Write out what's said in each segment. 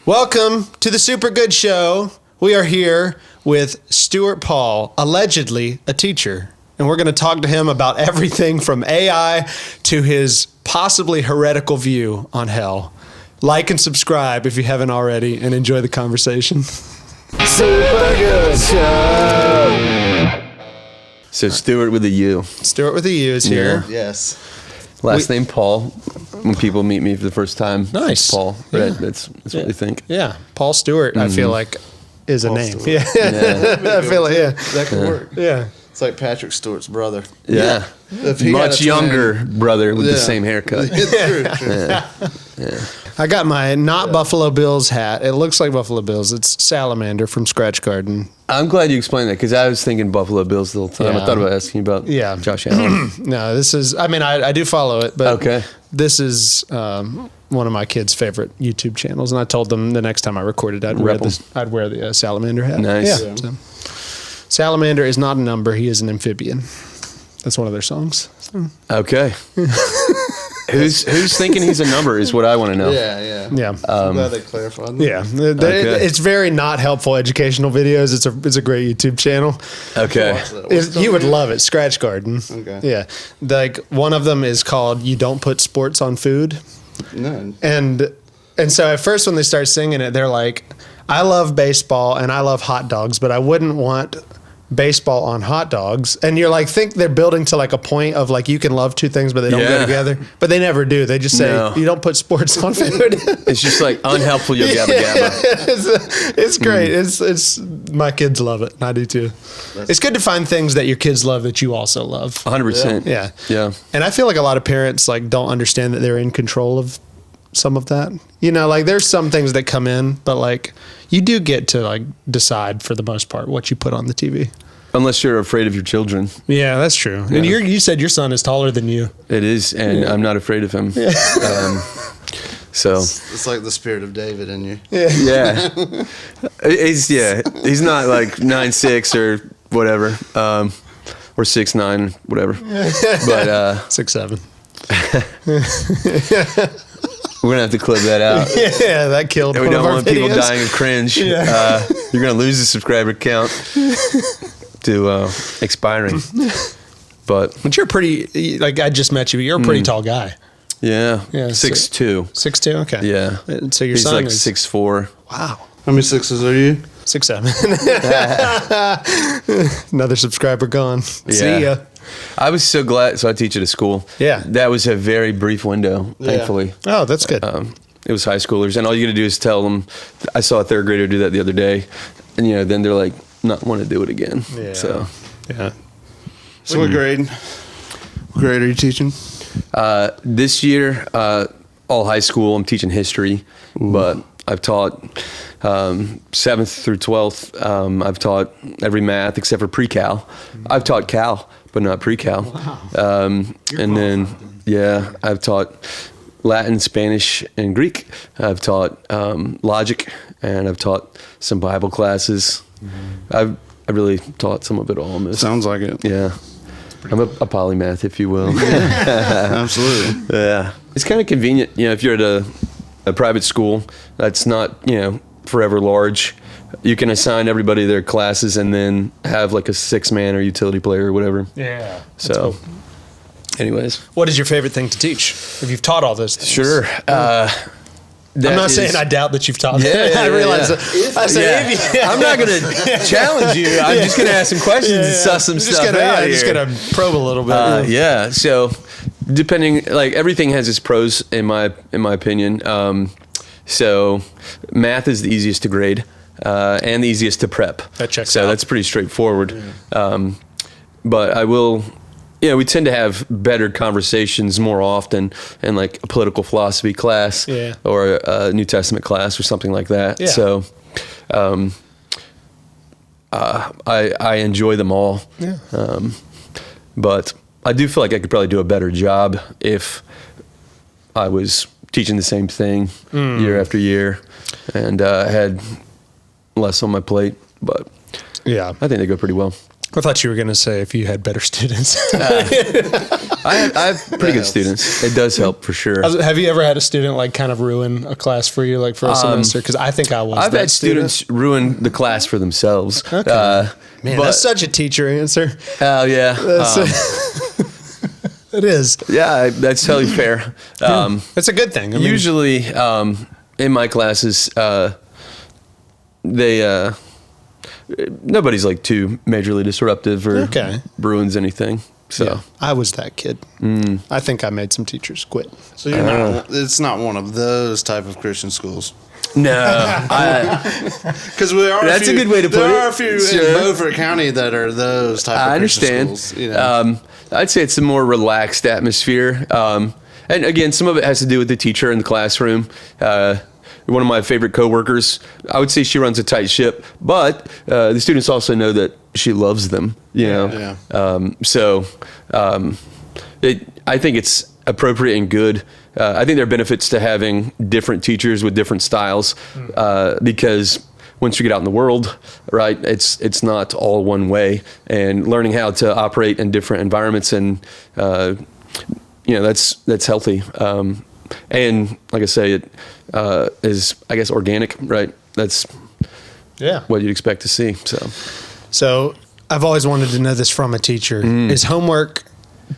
Welcome to the Super Good Show. We are here with Stuart Paul, allegedly a teacher, and we're going to talk to him about everything from AI to his possibly heretical view on hell. Like and subscribe if you haven't already, and enjoy the conversation. Super Good Show. So Stuart with a U. Stuart with a U is here. Yes. Last name Paul. When people meet me for the first time, nice. Paul. Yeah. Right? That's what they think. Yeah, Paul Stewart. I feel like is Paul a name. Stewart. Yeah, I feel like That could work. Yeah. It's like Patrick Stewart's brother. Yeah. If he had a Much twin- younger brother with the Yeah. same haircut. It's true. Yeah. I got my Buffalo Bills hat. It looks like Buffalo Bills. It's Salamander from Scratch Garden. I'm glad you explained that because I was thinking Buffalo Bills the whole time. Yeah. I thought about asking you about Josh Allen. No, this is, I do follow it, but Okay. this is one of my kids' favorite YouTube channels. And I told them the next time I recorded, I'd wear the Salamander hat. Nice. Yeah. So, Salamander is not a number. He is an amphibian. That's one of their songs. So. Okay. Who's thinking he's a number is what I want to know. Yeah. Yeah. I'm glad they clarified that. Yeah, it's very not helpful educational videos. It's a great YouTube channel. Okay. Watch that. What's You would the- love it. Scratch Garden. Okay. Yeah, like one of them is called "You Don't Put Sports on Food," No. and so at first when they start singing it, they're like, "I love baseball and I love hot dogs, but I wouldn't want baseball on hot dogs." And you're like, think they're building to like a point of like you can love two things, but they don't go Yeah. together. But they never do. They just say No. you don't put sports on food. It's just like unhelpful yo gabba gabba. It's great. It's my kids love it, and I do too. It's good to find things that your kids love that you also love. 100%. Yeah. Yeah. And I feel like a lot of parents like don't understand that they're in control of some of that. You know, like there's some things that come in, but like you do get to like decide for the most part what you put on the TV. Unless you're afraid of your children. Yeah, that's true. And you said your son is taller than you. It is, and I'm not afraid of him. So It's like the spirit of David in you. yeah, he's not like 9'6" or whatever, or 6'9", whatever. But 6'7". we're gonna have to clip that out. Yeah, that killed. We one don't of our want people videos. dying of cringe. Yeah. You're gonna lose the subscriber count to expiring. But you're pretty. Like I just met you. You're a pretty tall guy. yeah, Yeah, 6'2". 6'2". Okay. Yeah. So your He's son like is 6'4". Wow. How many sixes are you? 6'7". Another subscriber gone. Yeah. See ya. I was so glad. So I teach at a school. Yeah. That was a very brief window, thankfully. Oh, that's good. It was high schoolers, and all you got to do is tell them. I saw a third grader do that the other day, and then they're like, not want to do it again. Yeah. So Yeah. So what grade? What grade are you teaching? this year, all high school, I'm teaching history, but I've taught 7th through 12th. I've taught every math except for pre-cal. I've taught cal, but not pre-cal. Wow. And then, I've taught Latin, Spanish, and Greek. I've taught logic, and I've taught some Bible classes. I really taught some of it all almost. Sounds like it. Yeah. I'm a polymath, if you will. Absolutely. Yeah. It's kind of convenient, if you're at a private school that's not, forever large. You can assign everybody their classes and then have like a 6-man or utility player or whatever. Yeah. So, anyways. What is your favorite thing to teach? If you've taught all those things. Sure. I'm not saying I doubt that you've taught them. Yeah, I realize yeah. that. I said, if you- I'm not going to challenge you. I'm just going to ask some questions and suss some stuff out I'm here. just going to probe a little bit. Yeah. So, depending, like everything has its pros in my opinion. So, math is the easiest to grade and the easiest to prep. That checks so out. that's pretty straightforward. But I will. We tend to have better conversations more often in like a political philosophy class or a New Testament class or something like that. Yeah. So I enjoy them all. Yeah. But I do feel like I could probably do a better job if I was teaching the same thing year after year and had less on my plate. But Yeah. I think they go pretty well. I thought you were going to say if you had better students. I have pretty good students. It does help for sure. Have you ever had a student like kind of ruin a class for you, like for a semester? Because I think I was. I've that had students ruin the class for themselves. Okay. Man, that's such a teacher answer. Oh, yeah. It is. Yeah, that's totally fair. It's a good thing. I mean, usually, in my classes, nobody's like too majorly disruptive or ruins anything. So yeah, I was that kid. I think I made some teachers quit. So you're not. It's not one of those type of Christian schools. No, because we are. That's a good way to put it. There are a few in Beaufort County that are those type of Christian schools. You know? I'd say it's a more relaxed atmosphere, and again, some of it has to do with the teacher in the classroom. One of my favorite coworkers, I would say she runs a tight ship, but the students also know that she loves them. You know, I think it's appropriate and good. I think there are benefits to having different teachers with different styles, because once you get out in the world, right, it's not all one way, and learning how to operate in different environments and that's healthy. And like I say, it is, I guess, organic, right? That's what you'd expect to see. So I've always wanted to know this from a teacher. Is homework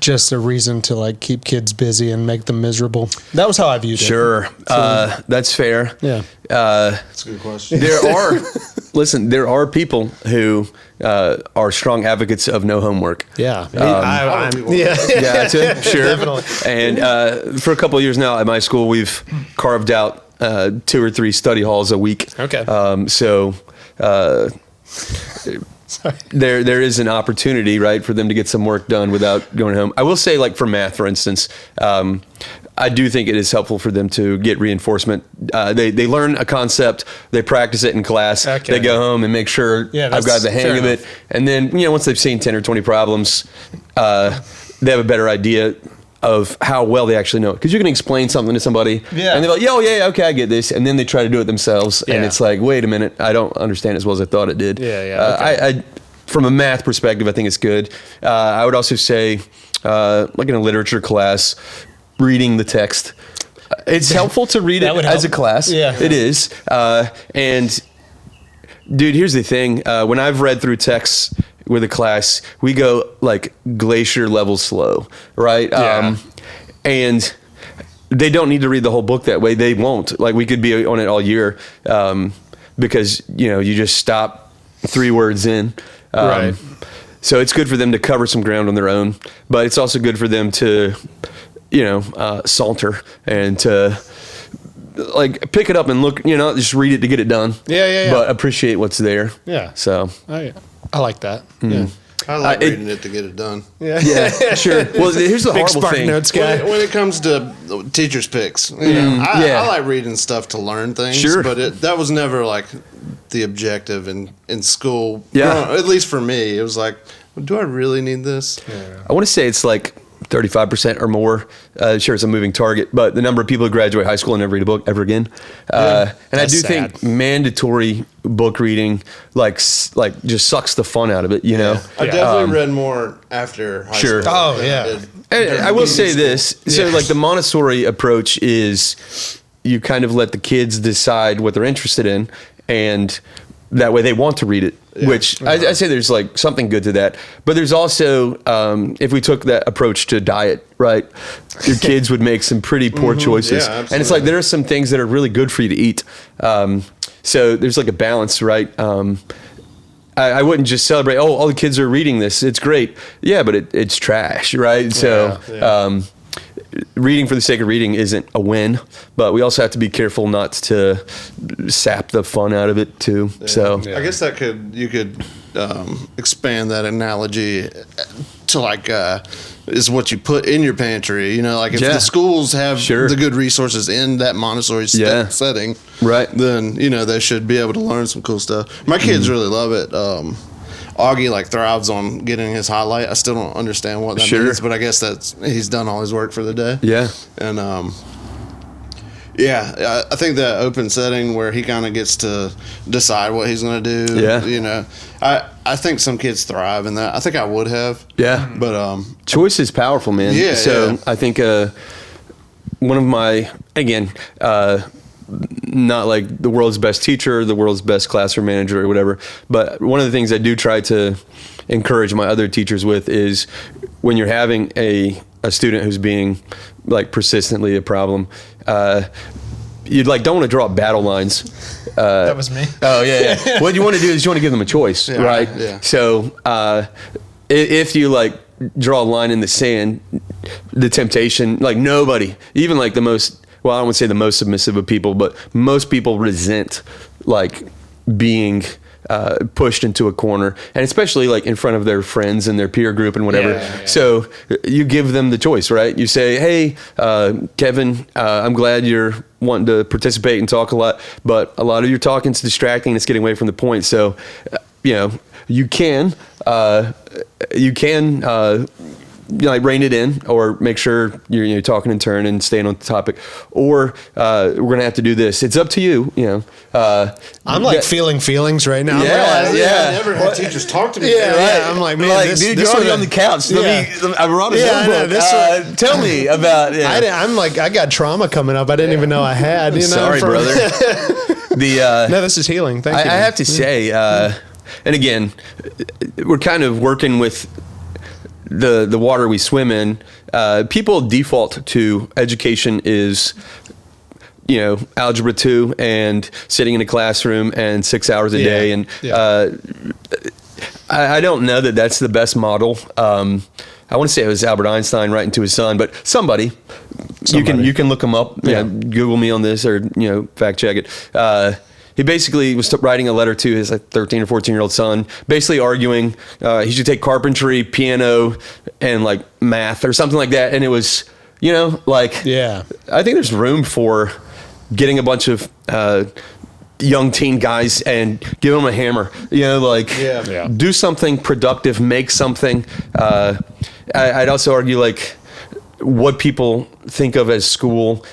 just a reason to like keep kids busy and make them miserable? That was how I viewed it. Sure. That's fair. Yeah. That's a good question. There are people who are strong advocates of no homework. Yeah. Yeah, too. Sure. Definitely. And for a couple of years now at my school, we've carved out 2 or 3 study halls a week. Okay. There is an opportunity, right, for them to get some work done without going home. I will say, like for math, for instance, I do think it is helpful for them to get reinforcement. They learn a concept, they practice it in class, they go home and make sure I've got the hang of it. And then, once they've seen 10 or 20 problems, they have a better idea of how well they actually know it. Because you can explain something to somebody, and they're like, yeah, okay, I get this. And then they try to do it themselves, and it's like, wait a minute, I don't understand as well as I thought it did. I from a math perspective, I think it's good. I would also say, like in a literature class, reading the text. It's helpful to read it as a class. Yeah. It is. And, dude, here's the thing. When I've read through texts with a class, we go like glacier level slow, right? Yeah. And they don't need to read the whole book that way. They won't. Like, we could be on it all year, because you just stop 3 words in. Right. So it's good for them to cover some ground on their own, but it's also good for them to saunter and to like pick it up and look, just read it to get it done. Yeah. But appreciate what's there. Yeah. So I like that. Yeah. I like reading it to get it done. Yeah, sure. Well, here's the Big horrible thing. Notes guy. When it comes to teachers' picks, I like reading stuff to learn things. Sure. But that was never like the objective in school. Yeah. At least for me, it was like, do I really need this? Yeah. I want to say it's like 35% or more. Sure, it's a moving target, but the number of people who graduate high school and never read a book ever again. And I do think mandatory book reading like just sucks the fun out of it, I definitely read more after high school. Oh, yeah. And I will say this. So like the Montessori approach is you kind of let the kids decide what they're interested in, and that way they want to read it. Which I say there's like something good to that, but there's also if we took that approach to diet, right? Your kids would make some pretty poor choices, and it's like there are some things that are really good for you to eat. So there's like a balance, right? I wouldn't just celebrate. Oh, all the kids are reading this; it's great. Yeah, but it's trash, right? So. Reading for the sake of reading isn't a win, but we also have to be careful not to sap the fun out of it too. Yeah. So I guess you could expand that analogy to like is what you put in your pantry. Like if the schools have the good resources in that Montessori setting, right? Then they should be able to learn some cool stuff. My kids really love it. Augie like thrives on getting his highlight. I still don't understand what that means, but I guess he's done all his work for the day. Yeah. And Yeah, I think the open setting where he kind of gets to decide what he's going to do. Yeah. You know, I think some kids thrive in that. I think I would have. Yeah. But choice is powerful, man. Yeah. So yeah. I think one of my, again, not like the world's best teacher, the world's best classroom manager or whatever, but one of the things I do try to encourage my other teachers with is when you're having a student who's being like persistently a problem, you'd like don't want to draw up battle lines. That was me. Oh yeah. What you want to do is you want to give them a choice, right? Yeah. So if you like draw a line in the sand, the temptation, like nobody, even like the most, well, I don't want to say the most submissive of people, but most people resent like being pushed into a corner, and especially like in front of their friends and their peer group and whatever. Yeah. So you give them the choice, right? You say, hey, Kevin, I'm glad you're wanting to participate and talk a lot, but a lot of your talking is distracting. It's getting away from the point. So, you can like rein it in, or make sure you're talking in turn and staying on the topic, or we're gonna have to do this. It's up to you. I'm like feeling feelings right now. Yeah, I never had teachers talk to me. Yeah, right. I'm like, man, like, this, dude, this you're already would've- on the couch. I brought a Yeah, I know, notebook. this Tell me about. Yeah. I'm like, I got trauma coming up. I didn't even know I had. You know, Sorry, brother. No, this is healing. Thank you. I have to say, and again, we're kind of working with the water we swim in. People default to education is, algebra 2 and sitting in a classroom and 6 hours a day. And I don't know that that's the best model. I want to say it was Albert Einstein writing to his son, but somebody. You can look him up. Yeah. Google me on this, or fact check it. He basically was writing a letter to his 13 or 14-year-old son, basically arguing he should take carpentry, piano, and like math or something like that. And it was, I think there's room for getting a bunch of young teen guys and give them a hammer, do something productive, make something. I'd also argue like what people think of as school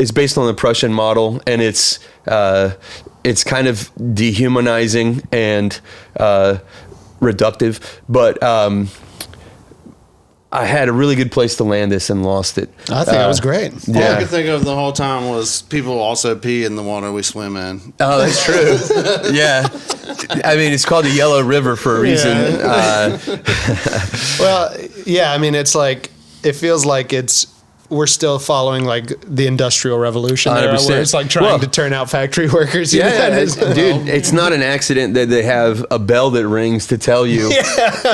is based on the Prussian model, and it's kind of dehumanizing and reductive. But I had a really good place to land this and lost it. I think it was great. All I could think of the whole time was people also pee in the water we swim in. Oh, that's true. Yeah. I mean, it's called the Yellow River for a reason. Well, yeah, I mean, it's like, it feels like we're still following like the Industrial Revolution era, 100%. where it's like trying to turn out factory workers. Dude, it's not an accident that they have a bell that rings to tell you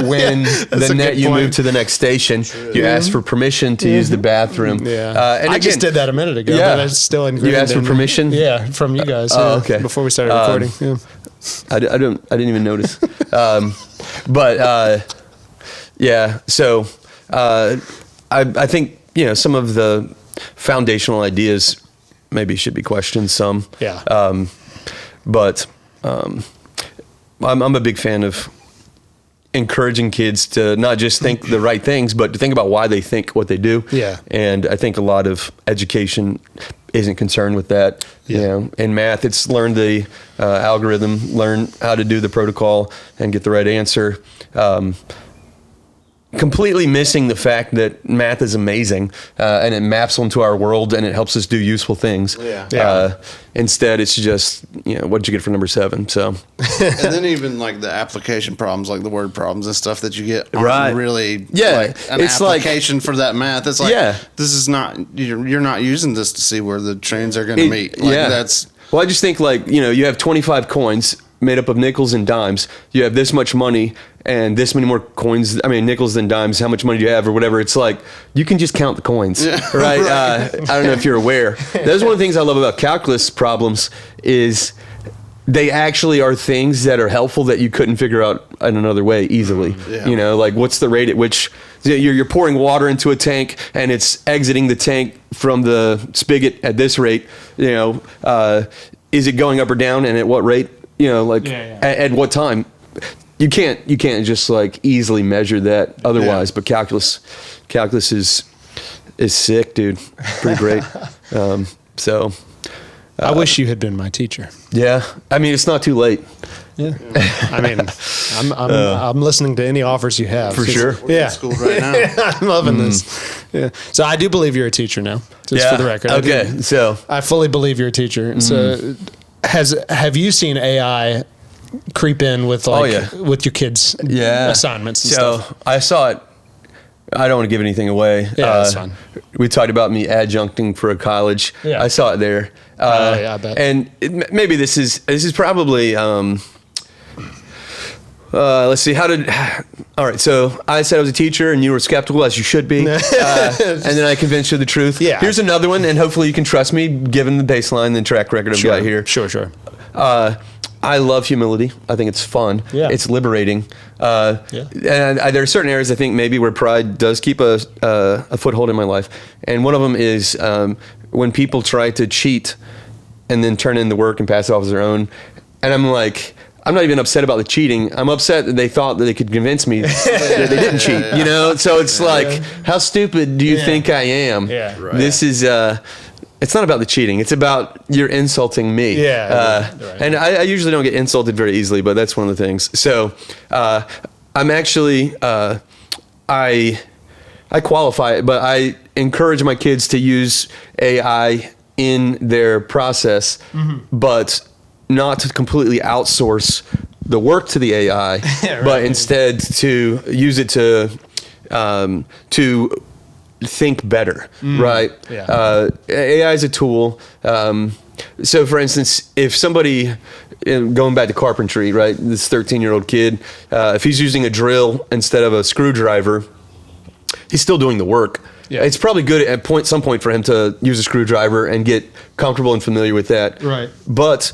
when you move to the next station. You ask for permission to use the bathroom. Yeah, and I just did that a minute ago. Yeah. But it's still ingrained. You asked for permission? Yeah, from you guys. Oh, okay. Before we started recording. Yeah. I didn't even notice. So I think some of the foundational ideas maybe should be questioned some. Yeah. But I'm a big fan of encouraging kids to not just think the right things, but to think about why they think what they do. Yeah. And I think a lot of education isn't concerned with that. Yeah. In math, it's learn the algorithm, learn how to do the protocol and get the right answer. Completely missing the fact that math is amazing and it maps onto our world and it helps us do useful things. Instead, it's just, what did you get for number 7? So, and then even like the application problems, like the word problems and stuff that you get, aren't really like an it's application for that math. It's like, this is not, you're not using this to see where the trains are going to meet. Like Well, I just think you have 25 coins made up of nickels and dimes. You have this much money and this many more coins. I mean, nickels and dimes. How much money do you have, or whatever? It's like you can just count the coins, right? I don't know if you're aware. That's one of the things I love about calculus problems is they actually are things that are helpful that you couldn't figure out in another way easily. Like what's the rate at which you're pouring water into a tank and it's exiting the tank from the spigot at this rate? Is it going up or down, and at what rate? At what time? You can't just like easily measure that otherwise. But calculus is sick, dude. Pretty great. So I wish you had been my teacher. yeah, I mean, it's not too late. Yeah. I mean, I'm listening to any offers you have. For sure. We're in school right now. I'm loving this. Yeah. So I do believe you're a teacher now, just for the record. Okay. So I fully believe you're a teacher. So have you seen AI creep in with with your kids' assignments and stuff? I saw it. I don't want to give anything away. Yeah, that's fine. We talked about me adjuncting for a college. Yeah. I saw it there. Yeah, I bet. And maybe this is probably. Let's see. All right. So I said I was a teacher, and you were skeptical, as you should be. And then I convinced you of the truth. Yeah. Here's another one, and hopefully you can trust me, given the baseline, the track record I've got here. Sure. I love humility. I think it's fun. Yeah. It's liberating. And there are certain areas I think maybe where pride does keep a foothold in my life. And one of them is when people try to cheat and then turn in the work and pass it off as their own. And I'm like, I'm not even upset about the cheating. I'm upset that they thought that they could convince me that they didn't cheat, you know? So it's like, how stupid do you think I am? Yeah. Right. This is, it's not about the cheating. It's about you're insulting me. Yeah. Right. And I usually don't get insulted very easily, but that's one of the things. So I'm actually, I qualify it, but I encourage my kids to use AI in their process, but not to completely outsource the work to the AI, Right. but instead to use it to think better, right? Yeah. AI is a tool. So, for instance, if somebody, going back to carpentry, right, this 13-year-old kid, if he's using a drill instead of a screwdriver, he's still doing the work. Yeah. It's probably good at some point for him to use a screwdriver and get comfortable and familiar with that. Right. But,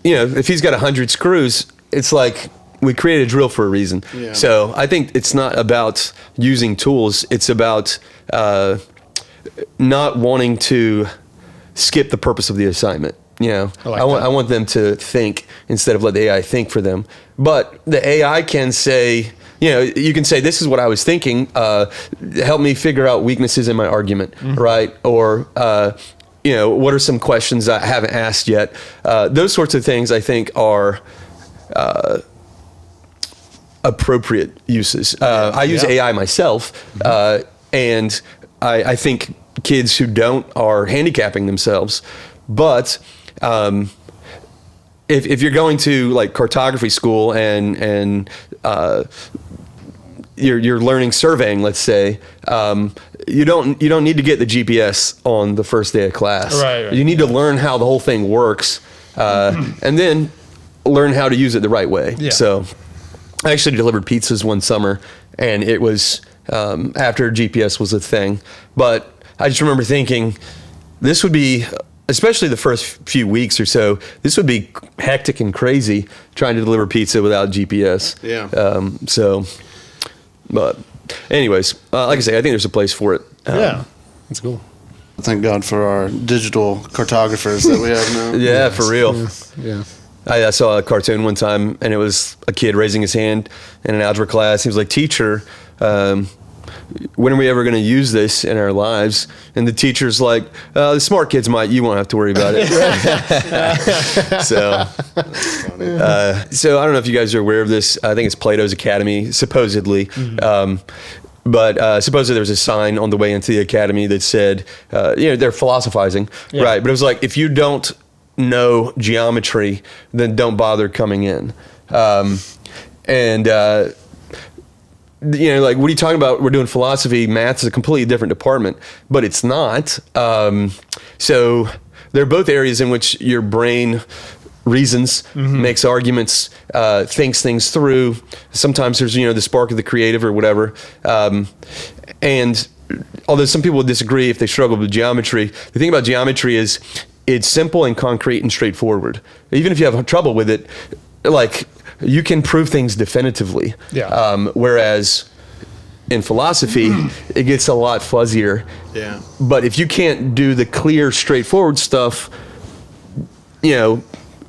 if he's got 100 screws, it's like we created a drill for a reason. Yeah. So I think it's not about using tools. It's about not wanting to skip the purpose of the assignment. I want them to think instead of let the AI think for them. But the AI can say, you can say, this is what I was thinking. Help me figure out weaknesses in my argument, right? Or, what are some questions I haven't asked yet? Those sorts of things I think are appropriate uses. I use AI myself, and I think kids who don't are handicapping themselves. But if you're going to like cartography school and you're learning surveying, let's say, you don't need to get the GPS on the first day of class. Right. You need to learn how the whole thing works, and then learn how to use it the right way. Yeah. So I actually delivered pizzas one summer, and it was after GPS was a thing. But I just remember thinking, this would be, especially the first few weeks or so, this would be hectic and crazy trying to deliver pizza without GPS. Yeah. But anyways, like I say, I think there's a place for it. Yeah. That's cool. Thank God for our digital cartographers that we have now. Yeah, for real. Yeah. I saw a cartoon one time, and it was a kid raising his hand in an algebra class. He was like, "Teacher, when are we ever going to use this in our lives?" And the teacher's like, "The smart kids might. You won't have to worry about it." So I don't know if you guys are aware of this. I think it's Plato's Academy, supposedly. But supposedly there was a sign on the way into the academy that said, they're philosophizing, right? But it was like, if you don't know geometry, then don't bother coming in. Like, what are you talking about? We're doing philosophy. Math is a completely different department, but it's not. So they're both areas in which your brain reasons, makes arguments, thinks things through. Sometimes there's, the spark of the creative or whatever. And although some people would disagree if they struggle with geometry, the thing about geometry is it's simple and concrete and straightforward. Even if you have trouble with it, like, you can prove things definitively. Yeah. Whereas in philosophy, it gets a lot fuzzier. Yeah. But if you can't do the clear, straightforward stuff,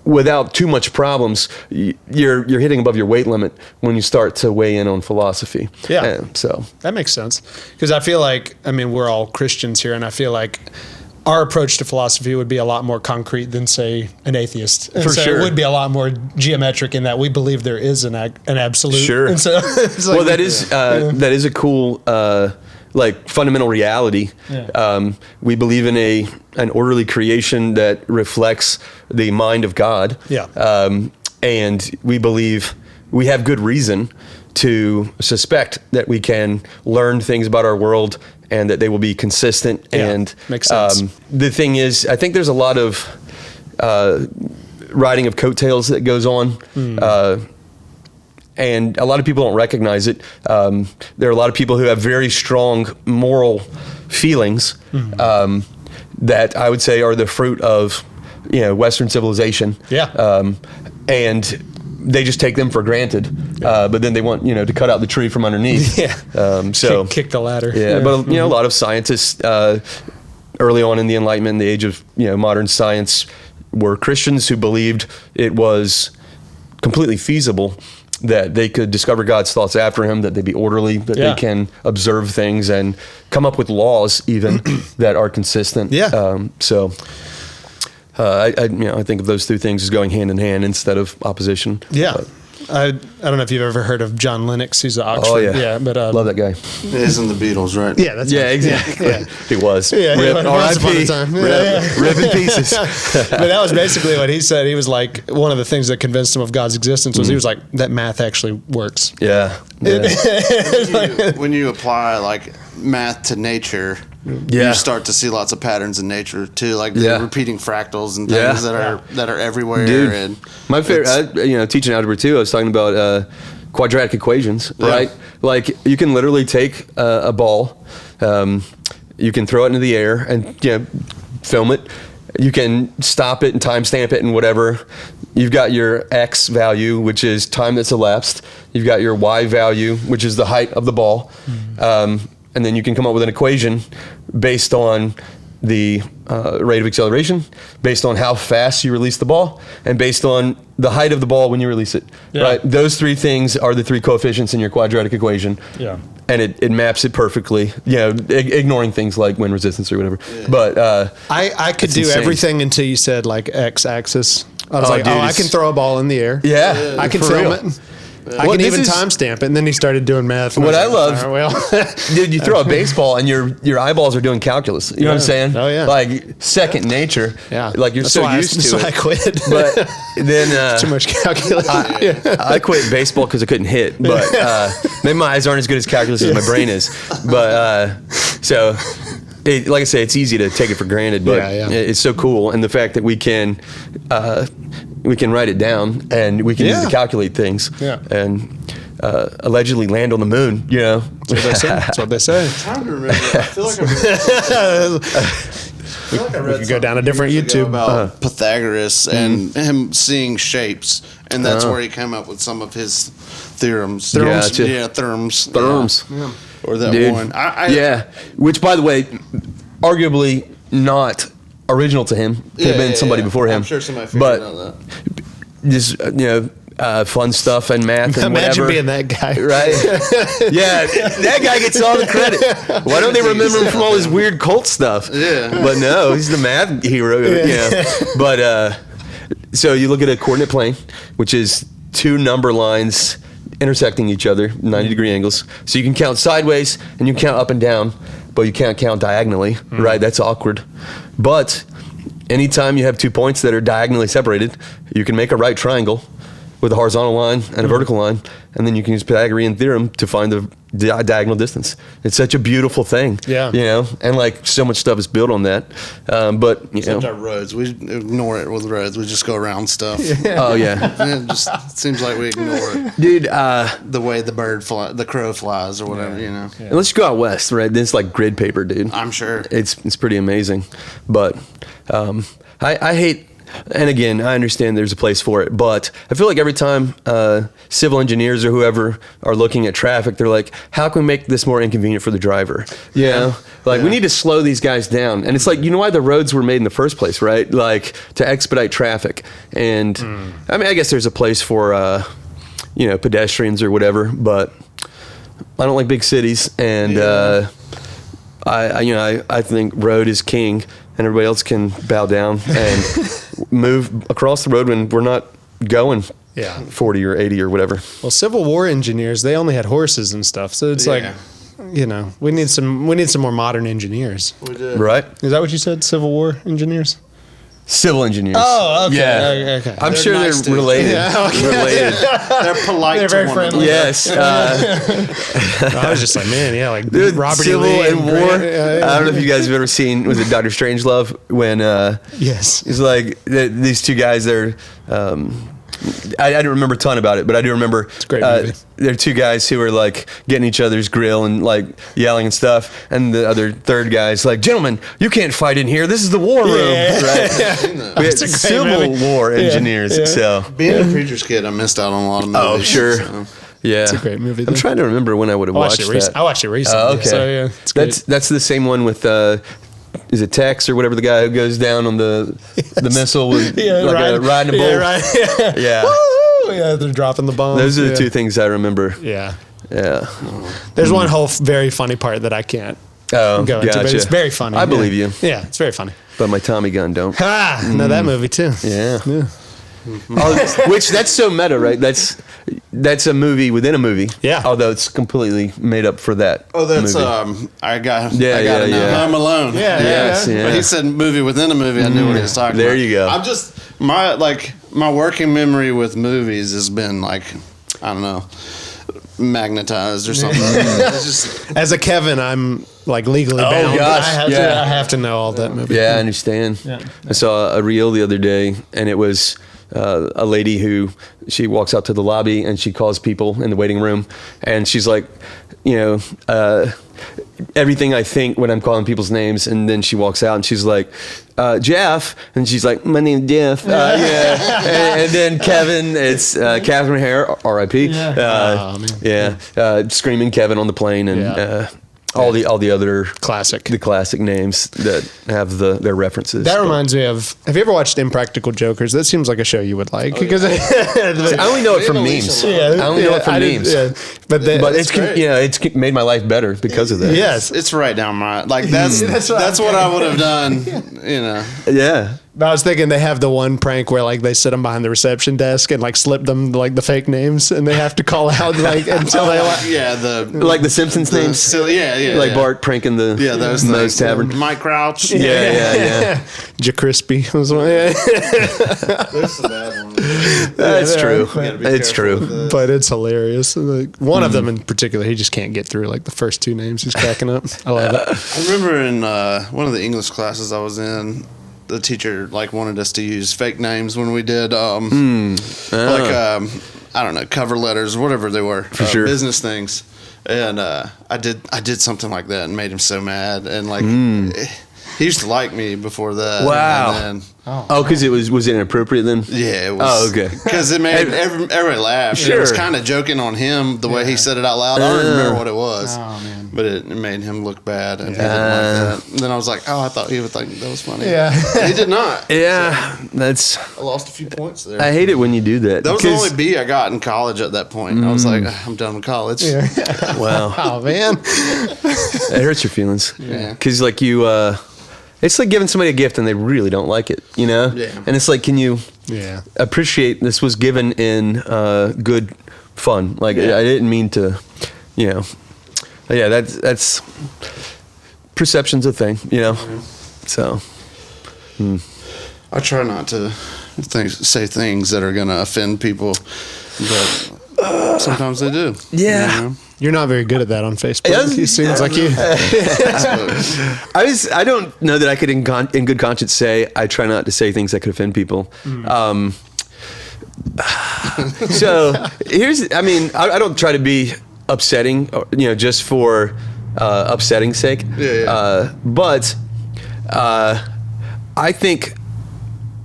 without too much problems, you're hitting above your weight limit when you start to weigh in on philosophy. Yeah. So that makes sense. Because I feel like, we're all Christians here, and I feel like our approach to philosophy would be a lot more concrete than, say, an atheist. And For so sure. it would be a lot more geometric in that we believe there is an absolute. Sure. And so it's like, Well, that is a cool like fundamental reality. Yeah. We believe in an orderly creation that reflects the mind of God. Yeah. And we believe we have good reason to suspect that we can learn things about our world and that they will be consistent. Yeah, And makes sense. The thing is, I think there's a lot of riding of coattails that goes on. And a lot of people don't recognize it. There are a lot of people who have very strong moral feelings that I would say are the fruit of Western civilization. Yeah. And they just take them for granted. But then they want to cut out the tree from underneath. Yeah. So kick the ladder. yeah, but a lot of scientists early on in the Enlightenment, in the age of modern science, were Christians who believed it was completely feasible that they could discover God's thoughts after him, that they'd be orderly, that they can observe things and come up with laws even that are consistent. Yeah. I think of those two things as going hand in hand instead of opposition. Yeah. But, I don't know if you've ever heard of John Lennox. He's at Oxford. oh yeah, but love that guy. He's in the Beatles, right? Yeah, that's Yeah, exactly. Yeah. He was. Yeah, Rip, once upon a R.I.P. time. Rip in pieces. But that was basically what he said. He was like, one of the things that convinced him of God's existence was he was like, that math actually works. Yeah. When you apply like math to nature, Yeah. you start to see lots of patterns in nature too, like the repeating fractals and things that are everywhere. Dude, And my favorite, teaching algebra 2, I was talking about quadratic equations, right? Like you can literally take a ball, you can throw it into the air and film it. You can stop it and timestamp it and whatever. You've got your X value, which is time that's elapsed. You've got your Y value, which is the height of the ball. And then you can come up with an equation based on the rate of acceleration, based on how fast you release the ball, and based on the height of the ball when you release it. Yeah. Right? Those three things are the three coefficients in your quadratic equation. Yeah. And it maps it perfectly, ignoring things like wind resistance or whatever. Yeah. But I could do insane. everything until you said like X-axis. I was Oh, like, dude, I can throw a ball in the air. Yeah, I can for film real. it. I Well, can this even is- timestamp it. And then he started doing math. And What I was like, love- "All right, well, Dude, you throw a baseball and your eyeballs are doing calculus. You know what I'm saying? Oh, yeah. Like second nature. yeah. Like you're That's so why used that's to why I it. quit. But then too much calculus. I quit baseball because I couldn't hit. But maybe my eyes aren't as good as calculus as my brain is. But so. Like I say, it's easy to take it for granted, but it's so cool. And the fact that we can write it down and we can use it to calculate things and allegedly land on the moon, That's what they say. That's what they say. I'm trying to remember. I feel like I read could go down a different something YouTube. about Pythagoras and him seeing shapes, and that's where he came up with some of his theorems. Gotcha. Theorems. Therms. Yeah. Or that Dude. one. Which, by the way, arguably not original to him. Could have been somebody before him. I'm sure somebody figured but out that. just fun stuff and math and Imagine whatever. being that guy. Right? Yeah, that guy gets all the credit. Why don't they remember him from all his weird cult stuff? Yeah. But no, he's the math hero. But so you look at a coordinate plane, which is two number lines intersecting each other, 90-degree angles. So you can count sideways and you can count up and down, but you can't count diagonally, right? That's awkward. But anytime you have 2 points that are diagonally separated, you can make a right triangle with a horizontal line and a vertical line, and then you can use Pythagorean theorem to find the diagonal distance. It's such a beautiful thing. Yeah. And like so much stuff is built on that. But Except our roads, we ignore it with roads. We just go around stuff. oh yeah, And it just seems like we ignore it. dude. The way the crow flies, or whatever, Unless you go out west, right? Then it's like grid paper, dude. I'm sure. It's pretty amazing. But I hate. And again, I understand there's a place for it, but I feel like every time civil engineers or whoever are looking at traffic, they're like, how can we make this more inconvenient for the driver? We need to slow these guys down. And it's like, you know why the roads were made in the first place, right? Like to expedite traffic. And I mean, I guess there's a place for, pedestrians or whatever, but I don't like big cities. And I think road is king. and everybody else can bow down and move across the road when we're not going 40 or 80 or whatever. Well, Civil War engineers, they only had horses and stuff, so it's like, you know, we need some more modern engineers. We did. Right? Is that what you said? Civil War engineers? Civil engineers. Oh, okay. Yeah. Okay. I'm They're sure nice they're dudes. related. Yeah, okay. Related. They're polite. They're very to one friendly. another. Yes. I was just like, man, yeah, like Dude, Robert E. Civil Lee and War. Grant, I don't know if you guys have ever seen, was it Dr. Strangelove? When yes. it's like these two guys, they're, I don't remember a ton about it, but I do remember It's a great movie. there are two guys who are like getting each other's grill and like yelling and stuff, and the other third guy's like, "Gentlemen, you can't fight in here. This is the war room." Yeah. Right? We had That's a great Civil movie. War Yeah. engineers. Yeah. So Being a preacher's kid, I missed out on a lot of movies. oh sure, so. yeah, It's a great movie, I'm though. trying to remember when I would have I watched watched it that. recently. I watched it recently. Oh, okay. So, yeah, it's great. That's the same one with is it Tex or whatever, the guy who goes down on the missile with riding a bull. Yeah, right. Yeah. Yeah. Woo! Yeah, they're dropping the bombs. Those are the yeah. two things I remember. Yeah. Yeah. There's one whole very funny part that I can't Oh, go into, but gotcha. it's very funny. I believe yeah. you, Yeah, it's very funny. but my Tommy gun don't. Ah, no, that movie too. Yeah. Yeah. Oh, which that's so meta, right? That's a movie within a movie. Yeah. Although it's completely made up for that. Oh, that's movie. I got Yeah, I got it yeah, now. yeah. Home Alone. Yeah, Yes, yeah. When he said movie within a movie, I knew what he was talking There about. you go. I'm just my working memory with movies has been like, I don't know, magnetized or something. It's just As a Kevin, I'm like legally bound. gosh, I have to know all that movie. Yeah, I understand. I saw a reel the other day, and it was a lady who she walks out to the lobby and she calls people in the waiting room, and she's like, you know, everything I think when I'm calling people's names, and then she walks out and she's like, Jeff, and she's like, my name's Jeff. And then Kevin, it's Catherine Hare, R.I.P. Oh, man. Screaming Kevin on the plane, and all the other Classic. the classic names that have their references. That reminds me of. Have you ever watched Impractical Jokers? That seems like a show you would like because I only know it from memes. I only know it from memes. But It's great. it's made my life better because of that. yes, it's right down my that's what I would have done. You know. Yeah. I was thinking they have the one prank where like they sit them behind the reception desk and like slip them like the fake names and they have to call out like until they like. Yeah, Like the Simpsons names. Yeah. Like Bart pranking the those Moe's things. Tavern. Mike Crouch. Yeah. Ja Crispy was one. Yeah. That's the bad one. That's Yeah, true. you gotta be It's careful true. with But it's hilarious. Like, one of them in particular, he just can't get through like the first two names. He's cracking up. I love it. I remember in one of the English classes I was in, the teacher like wanted us to use fake names when we did I don't know, cover letters or whatever they were, sure. business things, and I did something like that and made him so mad, and like he used to like me before that. Wow. And then, Oh, because was it inappropriate then? yeah, it was. Oh, okay. Because it made everybody laugh. Sure. It was kind of joking on him the way he said it out loud. I don't remember what it was. Oh, man. But it made him look bad, and he didn't like that. And then I was like, oh, I thought he would think that was funny. Yeah. He did not. Yeah, that's. I lost a few points there. I hate it when you do that. That was the 'cause- only B I got in college at that point. I was like, I'm done with college. Wow, Oh man. it hurts your feelings. Yeah. Because like it's like giving somebody a gift and they really don't like it, you know. Yeah. And it's like, can you Yeah. appreciate this was given in good fun? Like I didn't mean to, you know. Yeah, that's perception's a thing, you know. So I try not to say things that are going to offend people, but sometimes they do. Yeah. You know? You're not very good at that on Facebook. Yes. It seems like you. I don't know that I could in good conscience say I try not to say things that could offend people. So I don't try to be upsetting, you know, just for upsetting's sake. But I think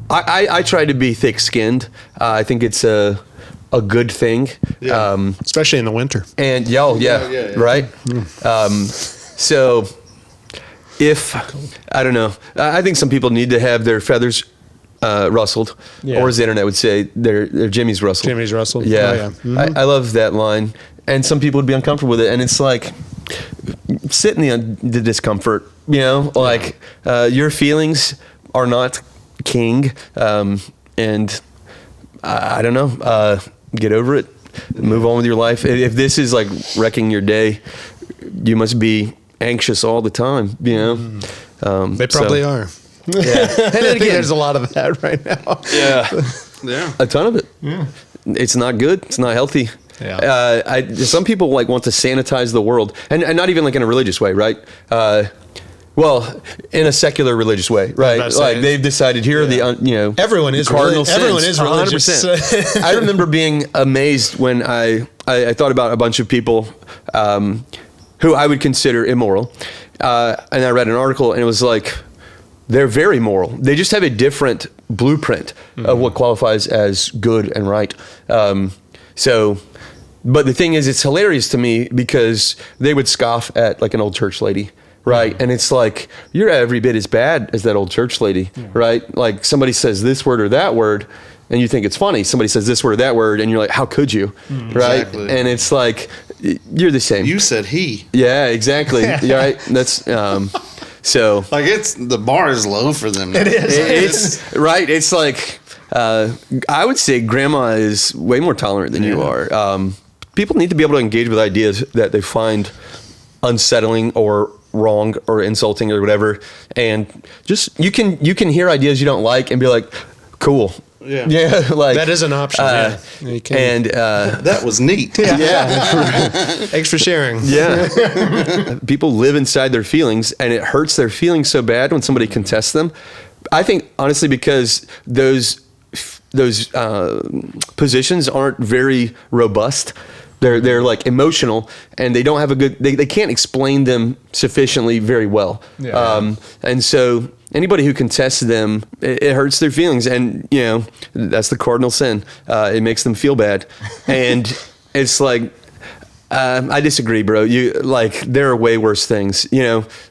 I try to be thick-skinned. I think it's a good thing. Especially in the winter. And Yeah. right. So if I don't know, I think some people need to have their feathers rustled, Yeah. or as the internet would say, their Jimmy's rustled. Jimmy's rustled. Yeah, Oh, yeah. Mhm. I love that line, and some people would be uncomfortable with it, and it's like, sit in the discomfort, like your feelings are not king. And I don't know, get over it, move on with your life. If this is like wrecking your day, you must be anxious all the time, They probably are. Yeah. And I think there's a lot of that right now. Yeah. A ton of it. Yeah. It's not good. It's not healthy. Yeah. Some people like want to sanitize the world, and not even like in a religious way, right? Well, in a secular religious way, right? Like they've decided here are the everyone is cardinal sins. Everyone is religious. 100%. I remember being amazed when I thought about a bunch of people who I would consider immoral, and I read an article, and it was like they're very moral. They just have a different blueprint of what qualifies as good and right. But the thing is, it's hilarious to me because they would scoff at like an old church lady. Right. And it's like, you're every bit as bad as that old church lady, right? Like somebody says this word or that word and you think it's funny. Somebody says this word or that word and you're like, how could you? Right. Exactly. And it's like, you're the same. You said he. Yeah, exactly. Right. That's, so. Like the bar is low for them. It is. It's right. It's like, I would say grandma is way more tolerant than you are. People need to be able to engage with ideas that they find unsettling or wrong or insulting or whatever, and just you can hear ideas you don't like and be like, cool, like that is an option. And that was neat. Thanks for sharing. People live inside their feelings, and it hurts their feelings so bad when somebody contests them. I think honestly because those positions aren't very robust. They're like emotional, and they don't have they can't explain them sufficiently very well. And so anybody who contests them, it hurts their feelings, and that's the cardinal sin. It makes them feel bad, and it's like I disagree, bro. There are way worse things.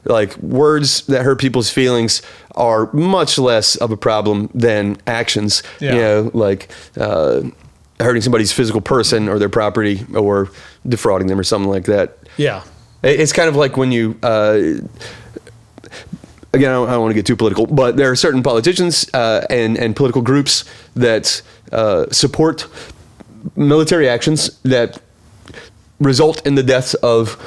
Like words that hurt people's feelings are much less of a problem than actions. Hurting somebody's physical person or their property or defrauding them or something like that. Yeah. It's kind of like when you, again, I don't want to get too political, but there are certain politicians and political groups that support military actions that result in the deaths of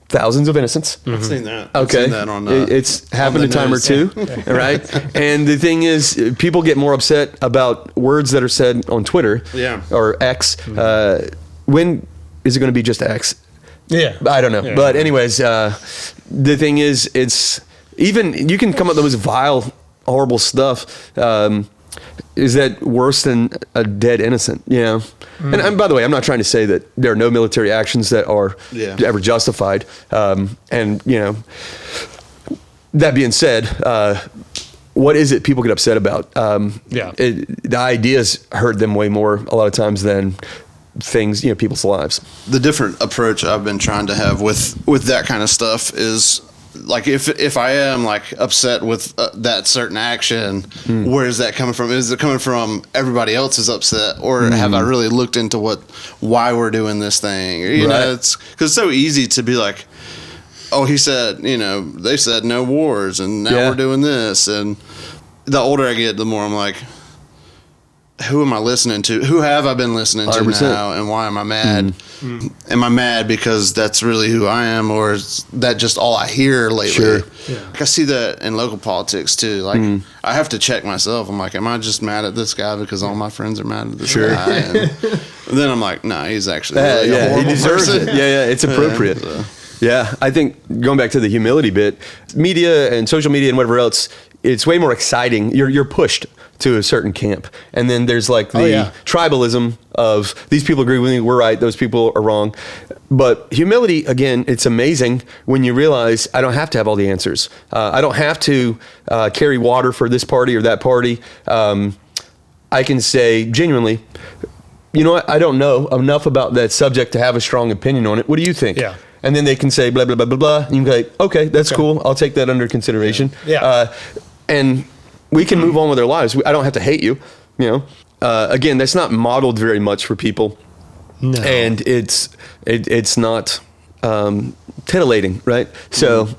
thousands of innocents. I've seen that. Okay. I've seen that on, it's happened a time or two, right? And the thing is, people get more upset about words that are said on Twitter or X. When is it going to be just X? I don't know. But anyways, the thing is, it's even, you can come up with the most vile, horrible stuff. Is that worse than a dead innocent? And by the way, I'm not trying to say that there are no military actions that are ever justified. And that being said, what is it people get upset about? The ideas hurt them way more a lot of times than things, people's lives. The different approach I've been trying to have with that kind of stuff is, like, if I am like upset with that certain action, where is that coming from? Is it coming from everybody else is upset, or have I really looked into why we're doing this thing? You know, it's because it's so easy to be like, oh, he said, they said no wars, and now we're doing this. And the older I get, the more I'm like, who am I listening to? Who have I been listening to 100%. Now, and why am I mad? Am I mad because that's really who I am, or is that just all I hear lately? Sure. Like I see that in local politics too. Like I have to check myself. I'm like, am I just mad at this guy because all my friends are mad at this guy? And then I'm like, nah, he's actually really a horrible he deserves person. it. It's appropriate. I think going back to the humility bit, media and social media and whatever else, it's way more exciting. You're pushed to a certain camp, and then there's like the tribalism of these people agree with me, we're right, those people are wrong. But humility, again, it's amazing when you realize I don't have to have all the answers. I don't have to carry water for this party or that party. I can say genuinely, you know what, I don't know enough about that subject to have a strong opinion on it. What do you think? And then they can say blah blah blah blah blah, and you can go, okay, that's cool, I'll take that under consideration. And we can move on with our lives. I don't have to hate you, Again, that's not modeled very much for people. No. And it's not titillating, right? So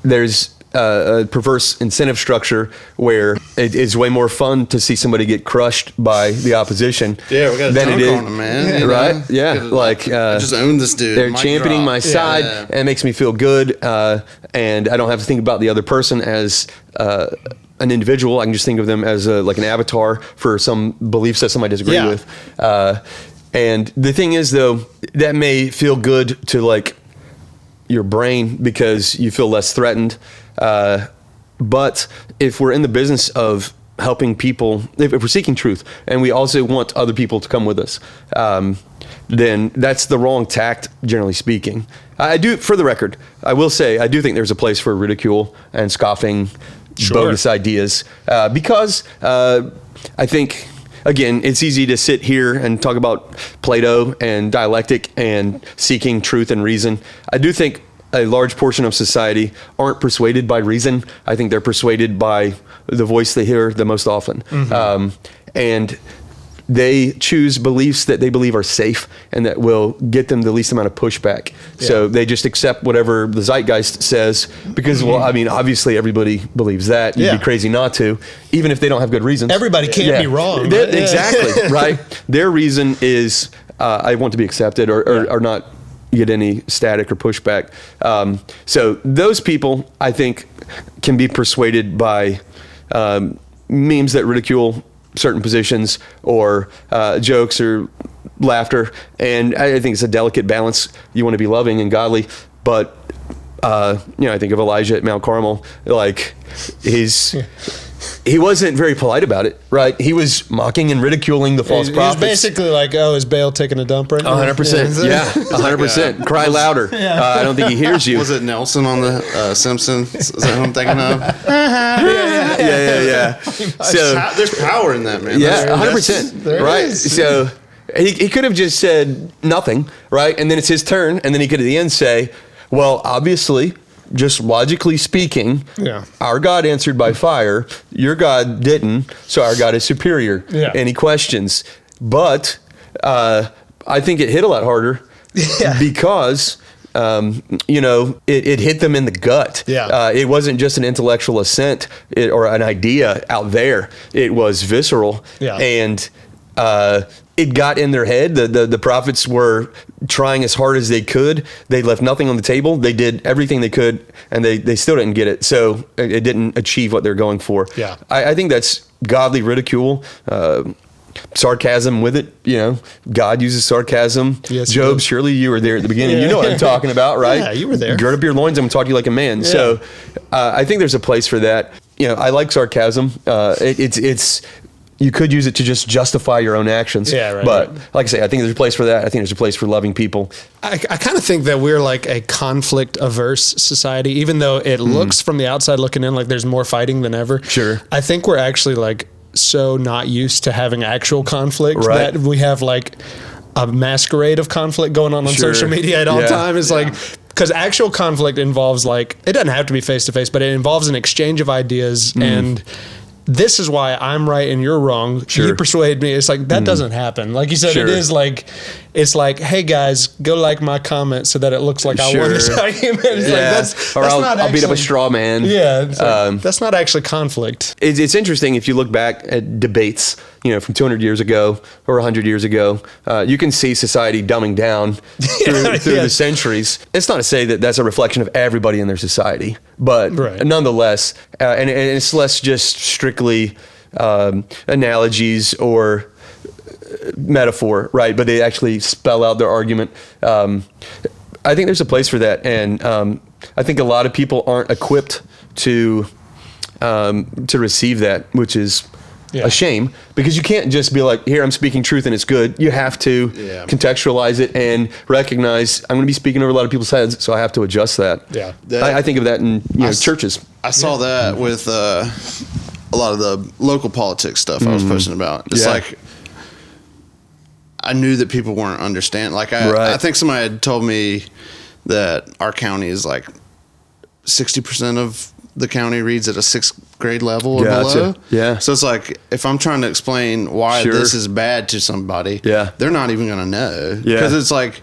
there's a perverse incentive structure where it is way more fun to see somebody get crushed by the opposition. Yeah, we got to dunk on them, man. Yeah, right? Yeah, like just own this dude. They're championing my side, and it makes me feel good. And I don't have to think about the other person as an individual. I can just think of them as like an avatar for some belief system I disagree with. And the thing is, though, that may feel good to like your brain because you feel less threatened. But if we're in the business of helping people, if we're seeking truth and we also want other people to come with us, then that's the wrong tact, generally speaking. I do, for the record, I will say, I do think there's a place for ridicule and scoffing bogus ideas, because I think, again, it's easy to sit here and talk about Plato and dialectic and seeking truth and reason. I do think a large portion of society aren't persuaded by reason. I think they're persuaded by the voice they hear the most often. And they choose beliefs that they believe are safe and that will get them the least amount of pushback. So they just accept whatever the zeitgeist says because, well, I mean, obviously everybody believes that. You'd be crazy not to, even if they don't have good reasons. Everybody can't be wrong. Exactly, right? Their reason is, I want to be accepted or not get any static or pushback. So those people, I think, can be persuaded by memes that ridicule certain positions or jokes or laughter. And I think it's a delicate balance. You want to be loving and godly, but I think of Elijah at Mount Carmel, like he wasn't very polite about it, right? He was mocking and ridiculing the false prophets. He was basically like, oh, is Baal taking a dump right now? 100%. Yeah, 100%. Cry louder. I don't think he hears you. Was it Nelson on the Simpsons? Is that who I'm thinking of? Yeah. So there's power in that, man. Yeah, 100%. Right. So he could have just said nothing, right? And then it's his turn, and then he could at the end say, well, obviously, just logically speaking, our God answered by fire. Your God didn't, so our God is superior. Any questions? But I think it hit a lot harder because it hit them in the gut. It wasn't just an intellectual assent or an idea out there. It was visceral. And it got in their head. The prophets were trying as hard as they could. They left nothing on the table. They did everything they could, and they still didn't get it. So it didn't achieve what they're going for. I think that's godly ridicule, sarcasm with it. God uses sarcasm. Job, surely you were there at the beginning. You know what I'm talking about, right? Yeah, you were there. Gird up your loins. I'm going to talk to you like a man. So I think there's a place for that. I like sarcasm. It's you could use it to just justify your own actions. But like I say, I think there's a place for that. I think there's a place for loving people. I kind of think that we're like a conflict averse society, even though it looks from the outside looking in like there's more fighting than ever. I think we're actually like so not used to having actual conflict that we have like a masquerade of conflict going on social media at all time. It's like, because actual conflict involves like, it doesn't have to be face to face, but it involves an exchange of ideas and this is why I'm right and you're wrong. You persuade me. It's like, that doesn't happen. Like you said, it is like, it's like, hey guys, go like my comment so that it looks like I won this argument. It's like, that's I'll beat up a straw man. It's like, that's not actually conflict. It's interesting if you look back at debates, from 200 years ago or 100 years ago, you can see society dumbing down through the centuries. It's not to say that that's a reflection of everybody in their society, but nonetheless, and it's less just strictly analogies or metaphor, right? But they actually spell out their argument. I think there's a place for that, and I think a lot of people aren't equipped to receive that, which is a shame, because you can't just be like, here, I'm speaking truth and it's good. You have to contextualize it and recognize I'm going to be speaking over a lot of people's heads, so I have to adjust that. I think of that in churches. I saw that with a lot of the local politics stuff I was posting about. It's like, I knew that people weren't understanding. Like I think somebody had told me that our county is like 60% of the county reads at a 6th grade level or below. So it's like, if I'm trying to explain why this is bad to somebody, they're not even going to know, because it's like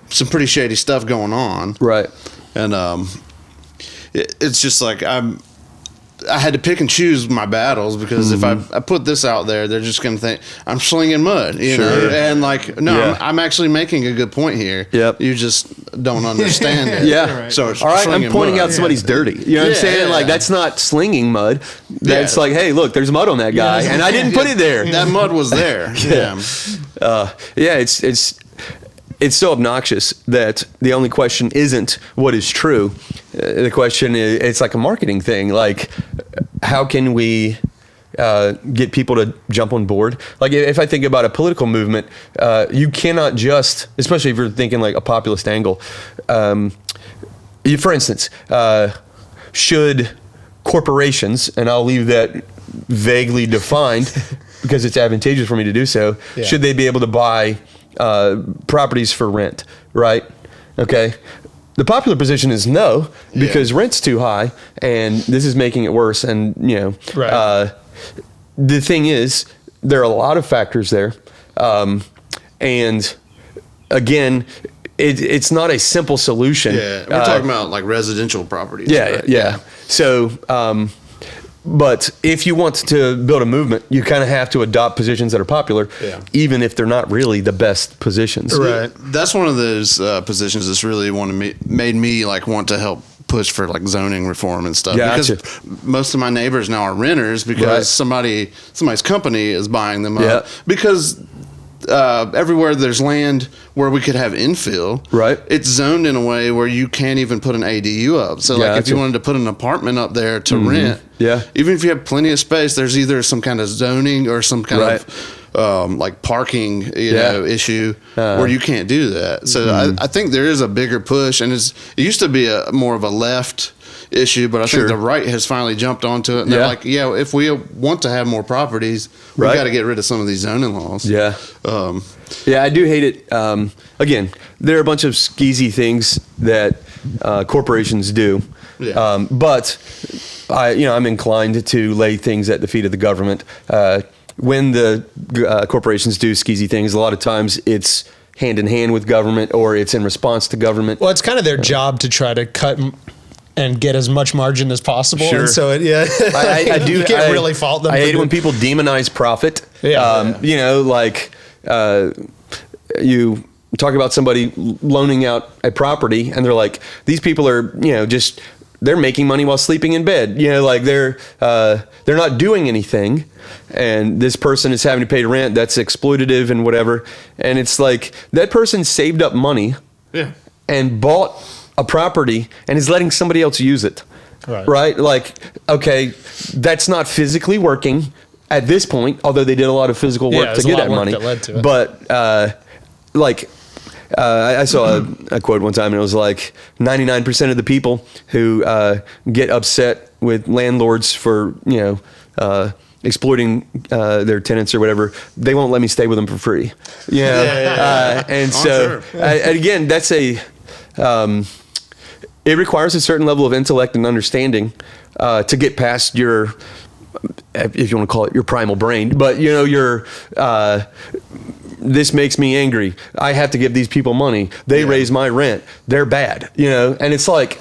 some pretty shady stuff going on. And it's just like I had to pick and choose my battles because if I put this out there, they're just going to think I'm slinging mud, you know? And like, no, I'm actually making a good point here. Yep. You just don't understand it. Yeah. Right. So all right, I'm pointing out somebody's dirty. You know what I'm saying? Like, that's not slinging mud. That's like, hey, look, there's mud on that guy, and I didn't put it there. That mud was there. It's so obnoxious that the only question isn't what is true. The question is, it's like a marketing thing. Like, how can we get people to jump on board? Like, if I think about a political movement, you cannot just, especially if you're thinking like a populist angle. For instance, should corporations, and I'll leave that vaguely defined because it's advantageous for me to do so, should they be able to buy properties for rent, right? Okay. The popular position is no, because rent's too high, and this is making it worse. And the thing is, there are a lot of factors there, and again, it's not a simple solution. Yeah, we're talking about like residential properties. Yeah. So, but if you want to build a movement, you kind of have to adopt positions that are popular, even if they're not really the best positions. Right. That's one of those positions that's really made me like want to help push for like zoning reform and stuff. Gotcha. Because most of my neighbors now are renters because somebody's company is buying them up. Because everywhere there's land where we could have infill, it's zoned in a way where you can't even put an ADU up. So like if you wanted to put an apartment up there to rent, even if you have plenty of space, there's either some kind of zoning or some kind of like parking issue where you can't do that. So I think there is a bigger push, and it used to be more of a left issue, but I think the right has finally jumped onto it, and they're like, if we want to have more properties, we've got to get rid of some of these zoning laws. I do hate it. Again, there are a bunch of skeezy things that corporations do, but I'm inclined to lay things at the feet of the government. When the corporations do skeezy things, a lot of times it's hand in hand with government, or it's in response to government. Well, it's kind of their job to try to cut and get as much margin as possible. And so I do. You can't really fault them. I hate when people demonize profit. You talk about somebody loaning out a property, and they're like, these people are, they're making money while sleeping in bed. They're not doing anything, and this person is having to pay rent. That's exploitative and whatever. And it's like, that person saved up money and bought a property and is letting somebody else use it. Right? Like, okay, that's not physically working at this point, although they did a lot of physical work to get that money. But I saw a quote one time, and it was like 99% of the people who get upset with landlords for exploiting their tenants or whatever, they won't let me stay with them for free. And so again, that's it requires a certain level of intellect and understanding to get past your, if you want to call it your primal brain, but your this makes me angry. I have to give these people money. They raise my rent. They're bad, and it's like,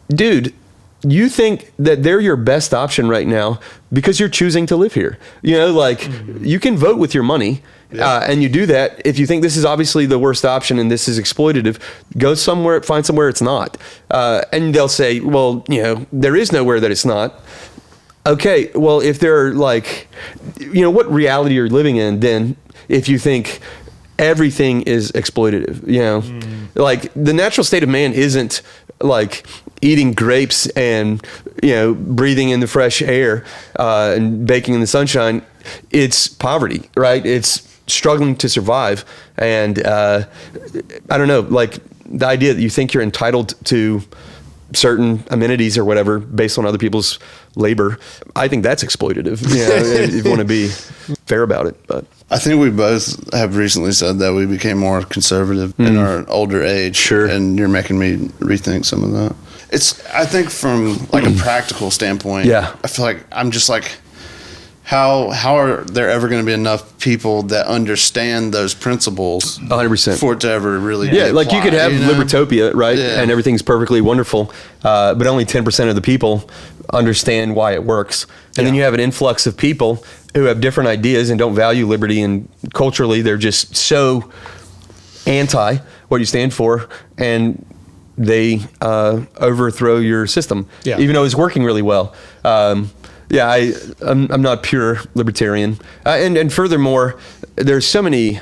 dude, you think that they're your best option right now because you're choosing to live here. You can vote with your money. And you do that. If you think this is obviously the worst option and this is exploitative, go somewhere, find somewhere it's not. And they'll say, well, there is nowhere that it's not. Okay, well, if they're like, what reality you're living in then if you think everything is exploitative, like the natural state of man isn't like eating grapes and, breathing in the fresh air and baking in the sunshine. It's poverty, right? It's struggling to survive. And I don't know, like the idea that you think you're entitled to certain amenities or whatever based on other people's labor, I think that's exploitative. If you want to be fair about it. But I think we both have recently said that we became more conservative in our older age. And you're making me rethink some of that. I think from like a practical standpoint, I feel like I'm just like, how are there ever going to be enough people that understand those principles 100% for it to ever really be like you applied, could have Libertopia, right? Yeah. And everything's perfectly wonderful, but only 10% of the people understand why it works. And then you have an influx of people who have different ideas and don't value liberty, and culturally they're just so anti what you stand for, and they overthrow your system, even though it's working really well. I'm not pure libertarian, and furthermore, there's so many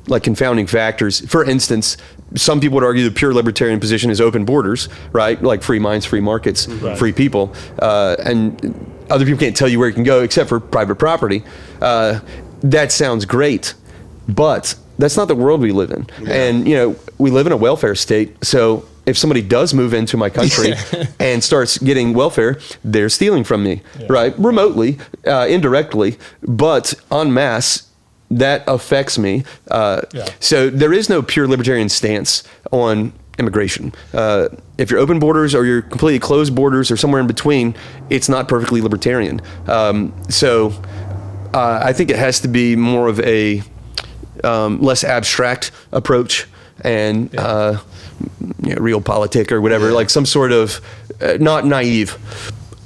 like confounding factors. For instance, some people would argue the pure libertarian position is open borders, right? Like free minds, free markets, free people, and other people can't tell you where you can go except for private property. That sounds great, but that's not the world we live in. And we live in a welfare state, so if somebody does move into my country and starts getting welfare, they're stealing from me, right? Remotely, indirectly, but en masse, that affects me. So there is no pure libertarian stance on immigration. If you're open borders or you're completely closed borders or somewhere in between, it's not perfectly libertarian. So I think it has to be more of a less abstract approach, and real politic or whatever, like some sort of not naive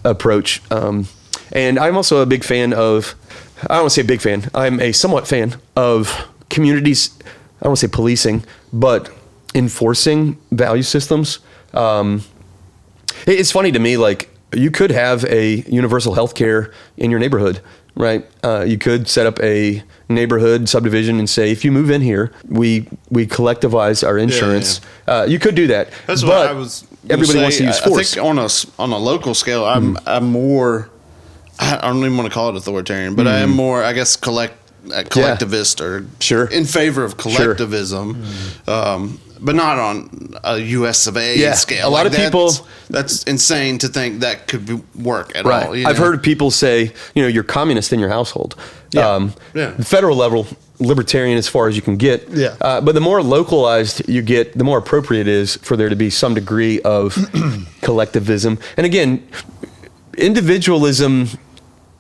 approach. And I'm also a big fan of, I don't want to say a big fan, I'm a somewhat fan of communities, I don't want to say policing, but enforcing value systems. It's funny to me, like you could have a universal health care in your neighborhood, right? You could set up a neighborhood subdivision and say, if you move in here, we collectivize our insurance. You could do that. That's but what I was. Everybody wants to use force. I think on a local scale, I'm more. I don't even want to call it authoritarian, but I am more, I guess, collectivist or in favor of collectivism. But not on a US of A scale. A lot of people. That's insane to think that could work at all. I've heard people say, you're communist in your household. The federal level, libertarian as far as you can get. But the more localized you get, the more appropriate it is for there to be some degree of collectivism. And again, individualism,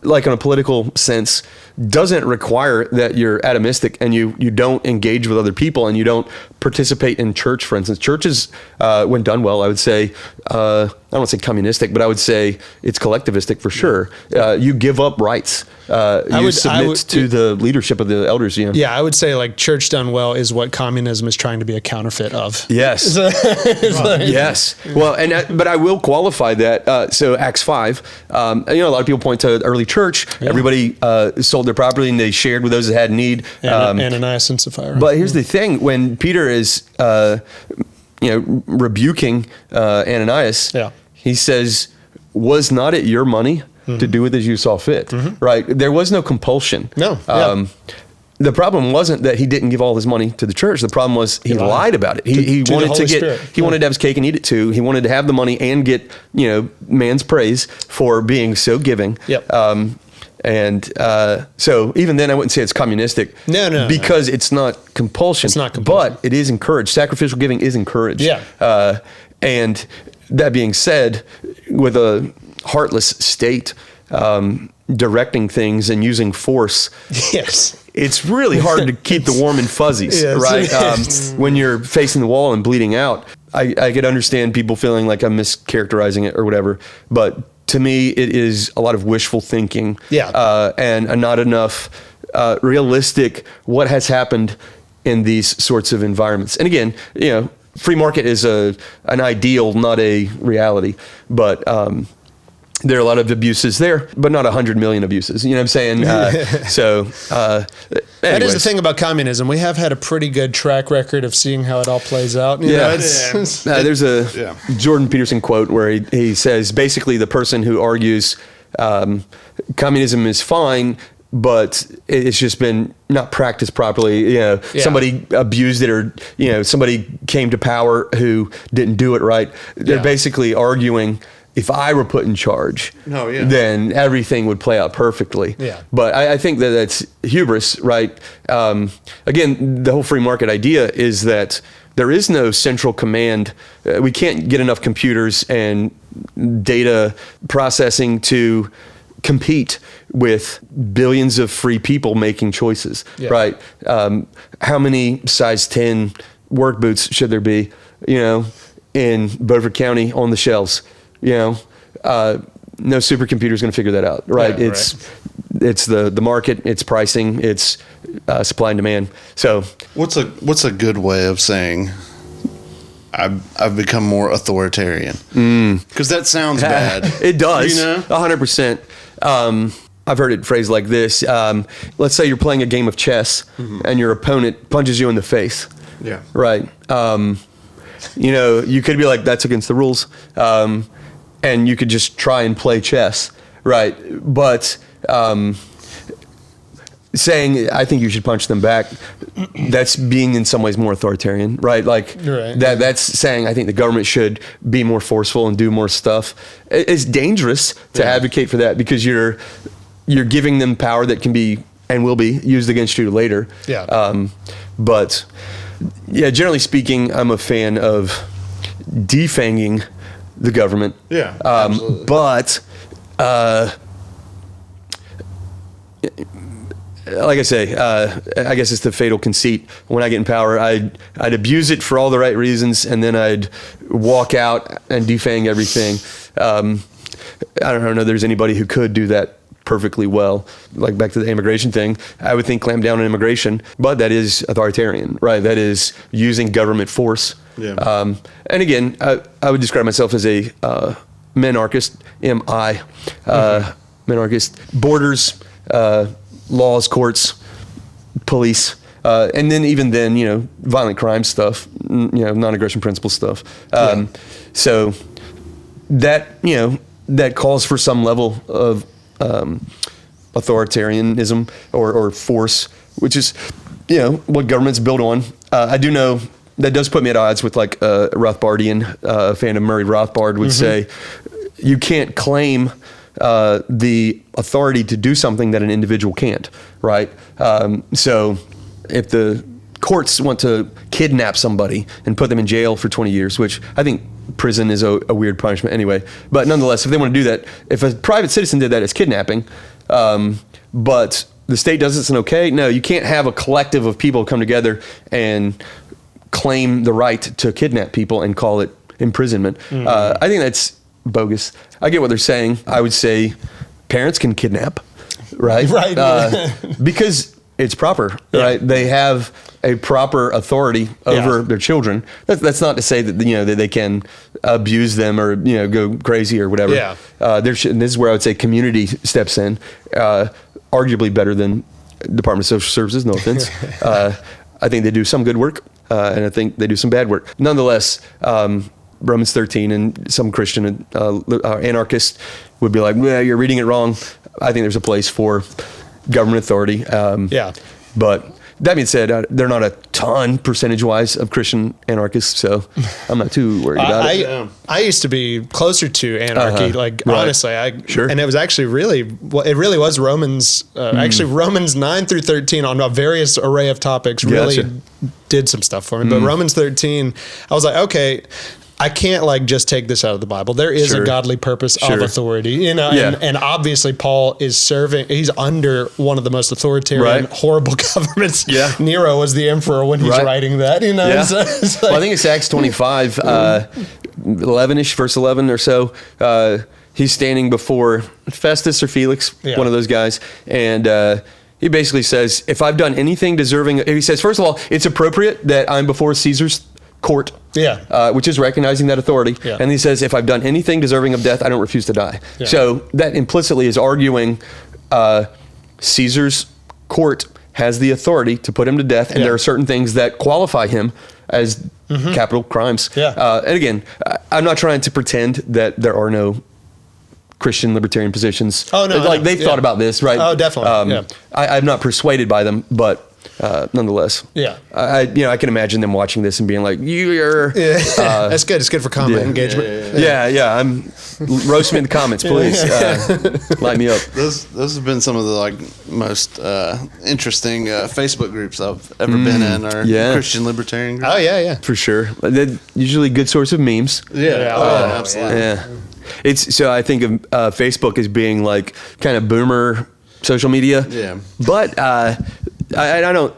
like in a political sense, doesn't require that you're atomistic and you don't engage with other people and you don't participate in church, for instance. Churches, when done well, I would say, I don't want to say communistic, but I would say it's collectivistic for sure. You give up rights. You submit to the leadership of the elders. Yeah, I would say like church done well is what communism is trying to be a counterfeit of. Yes. Yes. Well, but I will qualify that. So Acts 5, a lot of people point to early church. Everybody sold their property and they shared with those that had need. Ananias and Sapphira. But here's the thing: when Peter is, rebuking Ananias, he says, "Was not it your money to do with as you saw fit?" Right? There was no compulsion. No. The problem wasn't that he didn't give all his money to the church. The problem was he lied about it. He wanted to get. He wanted to have his cake and eat it too. He wanted to have the money and get man's praise for being so giving. So even then, I wouldn't say it's communistic. No. Because it's not compulsion. It's not compulsion. But it is encouraged. Sacrificial giving is encouraged. And that being said, with a heartless state directing things and using force, it's really hard to keep the warm and fuzzies, right? When you're facing the wall and bleeding out. I could understand people feeling like I'm mischaracterizing it or whatever, but to me, it is a lot of wishful thinking, and not enough realistic what has happened in these sorts of environments. And again, free market is an ideal, not a reality, but there are a lot of abuses there, but not 100 million abuses. You know what I'm saying? That is the thing about communism. We have had a pretty good track record of seeing how it all plays out. There's a Jordan Peterson quote where he says, basically the person who argues communism is fine, but it's just been not practiced properly. Somebody abused it, or somebody came to power who didn't do it right. They're basically arguing, if I were put in charge, then everything would play out perfectly. But I think that that's hubris, right? Again, the whole free market idea is that there is no central command. We can't get enough computers and data processing to compete with billions of free people making choices, right? How many size 10 work boots should there be, in Beaufort County on the shelves? No supercomputer is going to figure that out, right? It's the market, it's pricing, it's supply and demand. So what's a good way of saying I've become more authoritarian? Because that sounds bad. It does, 100%. I've heard it phrased like this. Let's say you're playing a game of chess and your opponent punches you in the face. Yeah. Right. You could be like, that's against the rules. And you could just try and play chess. Right. But saying, I think you should punch them back, that's being in some ways more authoritarian, right? Like that's saying, I think the government should be more forceful and do more stuff. It's dangerous to advocate for that because you're giving them power that can be and will be used against you later. But generally speaking, I'm a fan of defanging the government. Absolutely. But like I say, I guess it's the fatal conceit. When I get in power, I'd abuse it for all the right reasons, and then I'd walk out and defang everything. I don't know if there's anybody who could do that perfectly well. Like back to the immigration thing, I would think clamp down on immigration, but that is authoritarian, right? That is using government force. And again, I would describe myself as a minarchist, M-I, minarchist. Borders, laws, courts, police, and then even then, violent crime stuff, non-aggression principle stuff. So that, that calls for some level of authoritarianism or force, which is, what government's built on. I do know that does put me at odds with like a Rothbardian fan of Murray Rothbard would say, you can't claim the authority to do something that an individual can't, right? So if the courts want to kidnap somebody and put them in jail for 20 years, which I think prison is a weird punishment anyway, but nonetheless, if they want to do that, if a private citizen did that, it's kidnapping, but the state does it's okay. No, you can't have a collective of people come together and claim the right to kidnap people and call it imprisonment. I think that's bogus. I get what they're saying. I would say parents can kidnap, right? Because it's proper, right? They have a proper authority over their children. That's not to say that that they can abuse them or go crazy or whatever. This is where I would say community steps in, arguably better than Department of Social Services. No offense. I think they do some good work, and I think they do some bad work. Nonetheless, Romans 13 and some Christian anarchists would be like, well, you're reading it wrong. I think there's a place for government authority. But that being said, they're not a ton percentage-wise of Christian anarchists, so I'm not too worried about it. I used to be closer to anarchy, honestly. And it was actually it really was Romans, actually Romans 9 through 13 on a various array of topics really did some stuff for me. But Romans 13, I was like, okay, I can't just take this out of the Bible. There is a godly purpose of authority, and obviously Paul is he's under one of the most authoritarian, horrible governments. Nero was the emperor when he's writing that, So it's well, I think it's Acts 25, 11-ish, verse 11 or so. He's standing before Festus or Felix, one of those guys, and he basically says, if I've done anything deserving, he says, first of all, it's appropriate that I'm before Caesar's court, which is recognizing that authority. And he says, if I've done anything deserving of death, I don't refuse to die. So that implicitly is arguing Caesar's court has the authority to put him to death, and there are certain things that qualify him as capital crimes. And again, I'm not trying to pretend that there are no Christian libertarian positions. They've thought about this, right? Oh, definitely. I'm not persuaded by them, but nonetheless, I can imagine them watching this and being like, "You're." That's good. It's good for comment engagement. I'm roast me in the comments, please. Light me up. Those have been some of the most interesting Facebook groups I've ever been in, or Christian libertarian groups. Oh yeah, for sure. They're usually a good source of memes. Absolutely. It's so I think of Facebook as being like kind of boomer social media. Yeah. But I don't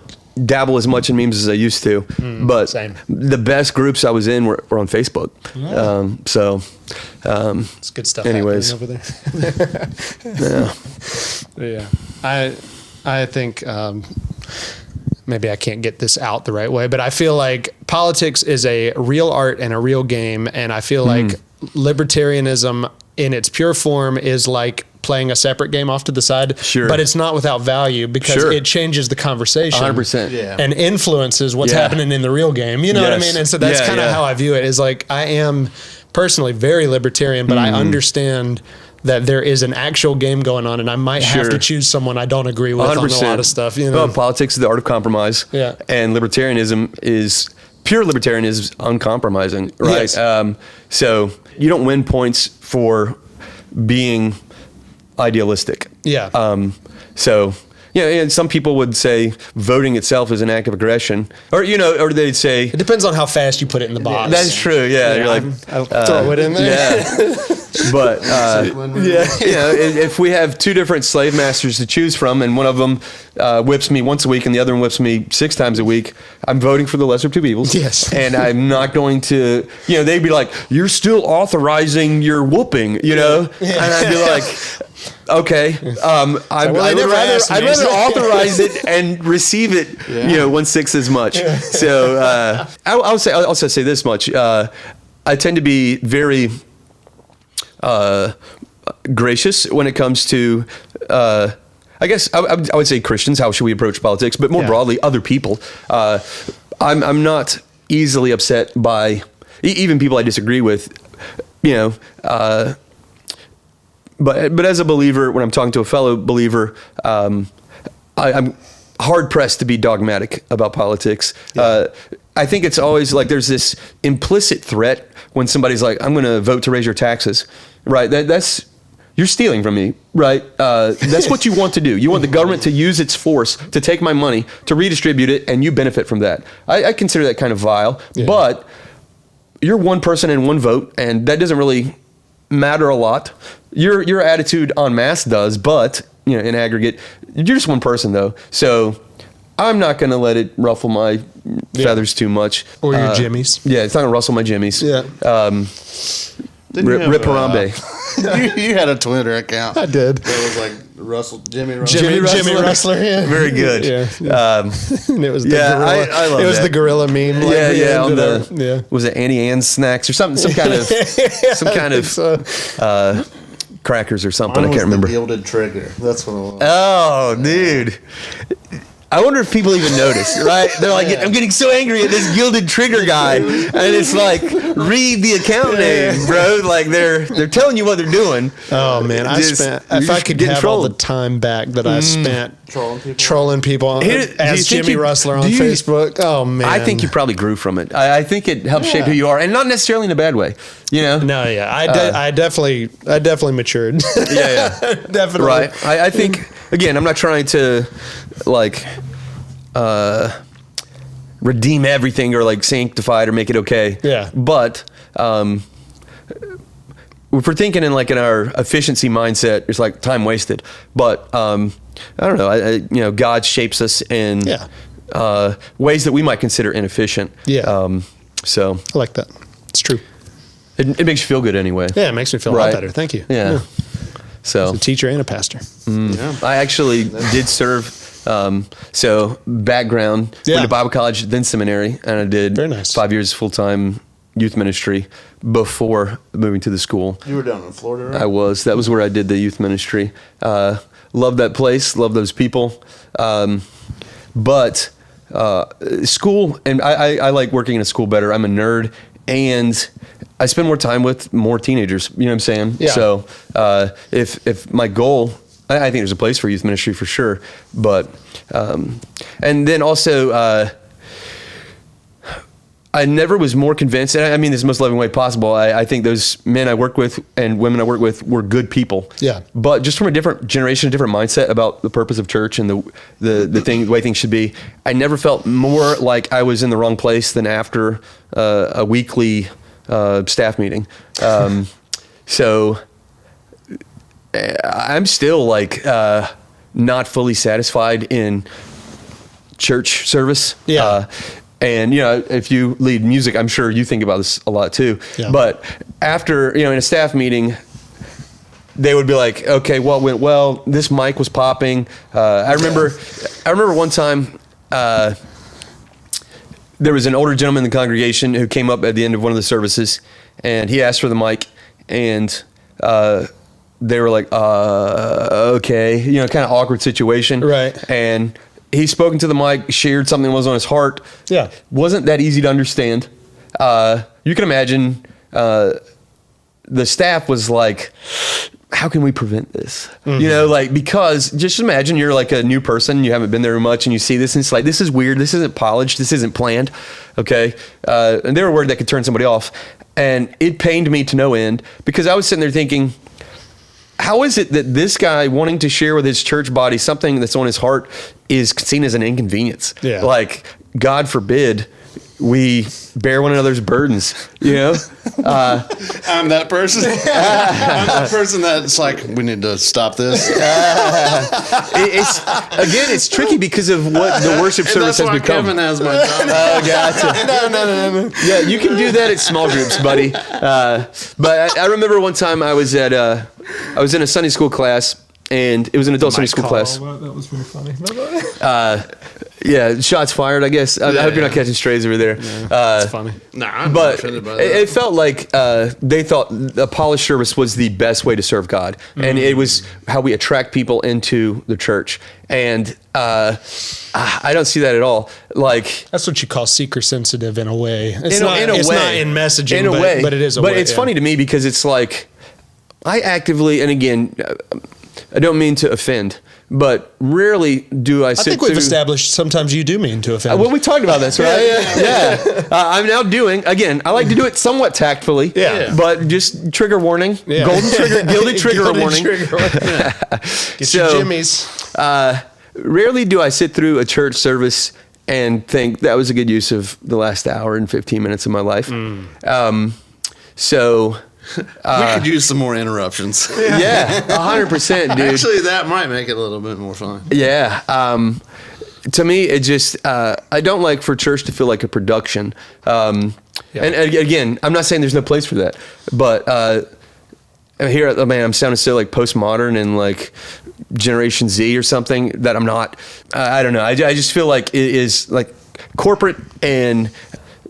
dabble as much in memes as I used to. But same. the best groups I was in were on Facebook. It's good stuff. Anyways. Over there. Yeah. I think maybe I can't get this out the right way, but I feel like politics is a real art and a real game, and I feel like libertarianism in its pure form is like playing a separate game off to the side, but it's not without value because it changes the conversation 100%. and influences what's happening in the real game. You know what I mean? And so that's kind of how I view it, is like, I am personally very libertarian, but I understand that there is an actual game going on, and I might have to choose someone I don't agree with 100%. On a lot of stuff. You know, well, politics is the art of compromise. Yeah. And libertarianism is pure libertarianism is uncompromising, right? Yes. So you don't win points for being idealistic. Yeah. So yeah, and some people would say voting itself is an act of aggression, or or they'd say it depends on how fast you put it in the box. That's true. Yeah, you're like I'll throw it in there. Yeah. But if we have two different slave masters to choose from, and one of them whips me once a week and the other one whips me 6 times a week, I'm voting for the lesser of two evils. Yes. And I'm not going to, they'd be like, "You're still authorizing your whooping," and I'd be like, "Okay, I'd rather authorize it and receive it, 1/6 as much." So I'll say this much: I tend to be very gracious when it comes to, I guess I would say Christians. How should we approach politics? But more broadly, other people. I'm not easily upset by even people I disagree with. But as a believer, when I'm talking to a fellow believer, I'm hard pressed to be dogmatic about politics. Yeah. I think it's always like there's this implicit threat when somebody's like, "I'm going to vote to raise your taxes," right? That's you're stealing from me, right? That's what you want to do. You want the government to use its force to take my money, to redistribute it, and you benefit from that. I consider that kind of vile. Yeah. But you're one person and one vote, and that doesn't really matter a lot. Your attitude en masse does, but in aggregate, you're just one person though. So I'm not going to let it ruffle my feathers too much. Or your jimmies. Yeah, it's not going to rustle my jimmies. Yeah. Rip Harambe. You had a Twitter account. I did. That was like Jimmy Rustler. Yeah. Very good. Yeah. And it was the gorilla. I love it was that. the gorilla meme. Was it Annie Ann's snacks or something? Some kind of crackers or something. Mine I can't remember. The gilded trigger. That's what it was. Oh, dude. I wonder if people even notice, right? They're like, "I'm getting so angry at this gilded trigger guy," and it's like, read the account name, bro. Like they're telling you what they're doing. Oh man, if I could have all the time back that I spent trolling people as Jimmy Rustler on Facebook. Oh man, I think you probably grew from it. I think it helped shape who you are, and not necessarily in a bad way. No, yeah, I definitely matured. Yeah, definitely. Right. I think again, I'm not trying to like redeem everything or like sanctify it or make it okay. Yeah. But if we're thinking in our efficiency mindset, it's like time wasted. But I don't know. God shapes us in ways that we might consider inefficient. Yeah. So I like that. It's true. It makes you feel good anyway. Yeah, it makes me feel a lot better. Thank you. Yeah. So a teacher and a pastor. I actually did serve. So background, went to Bible college, then seminary, and I did 5 years full-time youth ministry before moving to the school. You were down in Florida, right? I was. That was where I did the youth ministry. Loved that place. Loved those people. But school, and I like working in a school better. I'm a nerd, and I spend more time with more teenagers. You know what I'm saying? Yeah. So if my goal, I think there's a place for youth ministry for sure. But and then also I never was more convinced, and I mean this in the most loving way possible. I think those men I work with and women I work with were good people. Yeah. But just from a different generation, a different mindset about the purpose of church and the way things should be. I never felt more like I was in the wrong place than after a weekly staff meeting. So I'm still like not fully satisfied in church service. Yeah. And, if you lead music, I'm sure you think about this a lot too. Yeah. But after, in a staff meeting, they would be like, okay, what went well? This mic was popping. I remember one time, there was an older gentleman in the congregation who came up at the end of one of the services, and he asked for the mic, and they were like, okay, kind of awkward situation. Right. And he spoke into the mic, shared something that was on his heart. Yeah. Wasn't that easy to understand. You can imagine the staff was like, how can we prevent this? Mm-hmm. Because just imagine you're like a new person, you haven't been there much, and you see this, and it's like, this is weird, this isn't polished, this isn't planned, okay? And they were worried that could turn somebody off. And it pained me to no end, because I was sitting there thinking, how is it that this guy wanting to share with his church body something that's on his heart is seen as an inconvenience? Yeah. Like, God forbid we bear one another's burdens, I'm that person. I'm that person that's like, we need to stop this. It's tricky because of what the worship service has become. Kevin has my job. Oh, gotcha. No. Yeah, you can do that at small groups, buddy. But I remember one time I was in a Sunday school class, and it was an adult Sunday school class. That was very funny. Yeah, shots fired, I guess. I hope you're not catching strays over there. It's funny. Nah, I'm but not offended by that. it felt like they thought a polished service was the best way to serve God. Mm-hmm. And it was how we attract people into the church. And I don't see that at all. Like, that's what you call seeker sensitive in a way. It's in not a it's way. not in messaging, in a way. but it is a way. But it's funny to me because it's like, I actively, and again, I don't mean to offend, but rarely do I sit I think we've established sometimes you do mean to offend. Well, we talked about this, right? Yeah. I'm now doing, again, I like to do it somewhat tactfully. Yeah. But just trigger warning. Yeah. Golden trigger, gilded trigger warning. Get your jimmies. Rarely do I sit through a church service and think that was a good use of the last hour and 15 minutes of my life. We could use some more interruptions. Yeah, 100%, dude. Actually, that might make it a little bit more fun. Yeah. To me, it just, I don't like for church to feel like a production. And again, I'm not saying there's no place for that, but here, I'm sounding so like postmodern and like Generation Z or something that I'm not. I don't know. I just feel like it is like corporate, and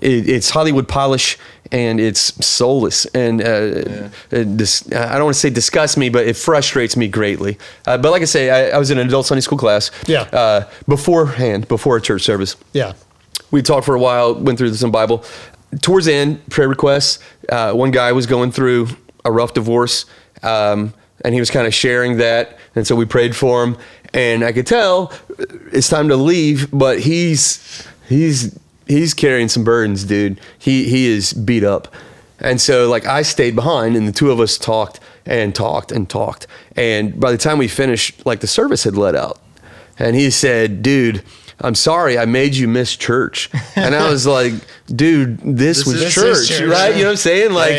it's Hollywood polish, and it's soulless, and I don't want to say disgusts me, but it frustrates me greatly. But like I say, I was in an adult Sunday school class. Yeah. Before a church service. Yeah. We talked for a while, went through some Bible. Towards the end, prayer requests. One guy was going through a rough divorce, and he was kind of sharing that, and so we prayed for him. And I could tell it's time to leave, but he's carrying some burdens, dude. He is beat up. And so like I stayed behind, and the two of us talked and talked and talked. And by the time we finished, like the service had let out. And he said, dude, I'm sorry I made you miss church. And I was like, dude, this was church, right? You know what I'm saying? Like,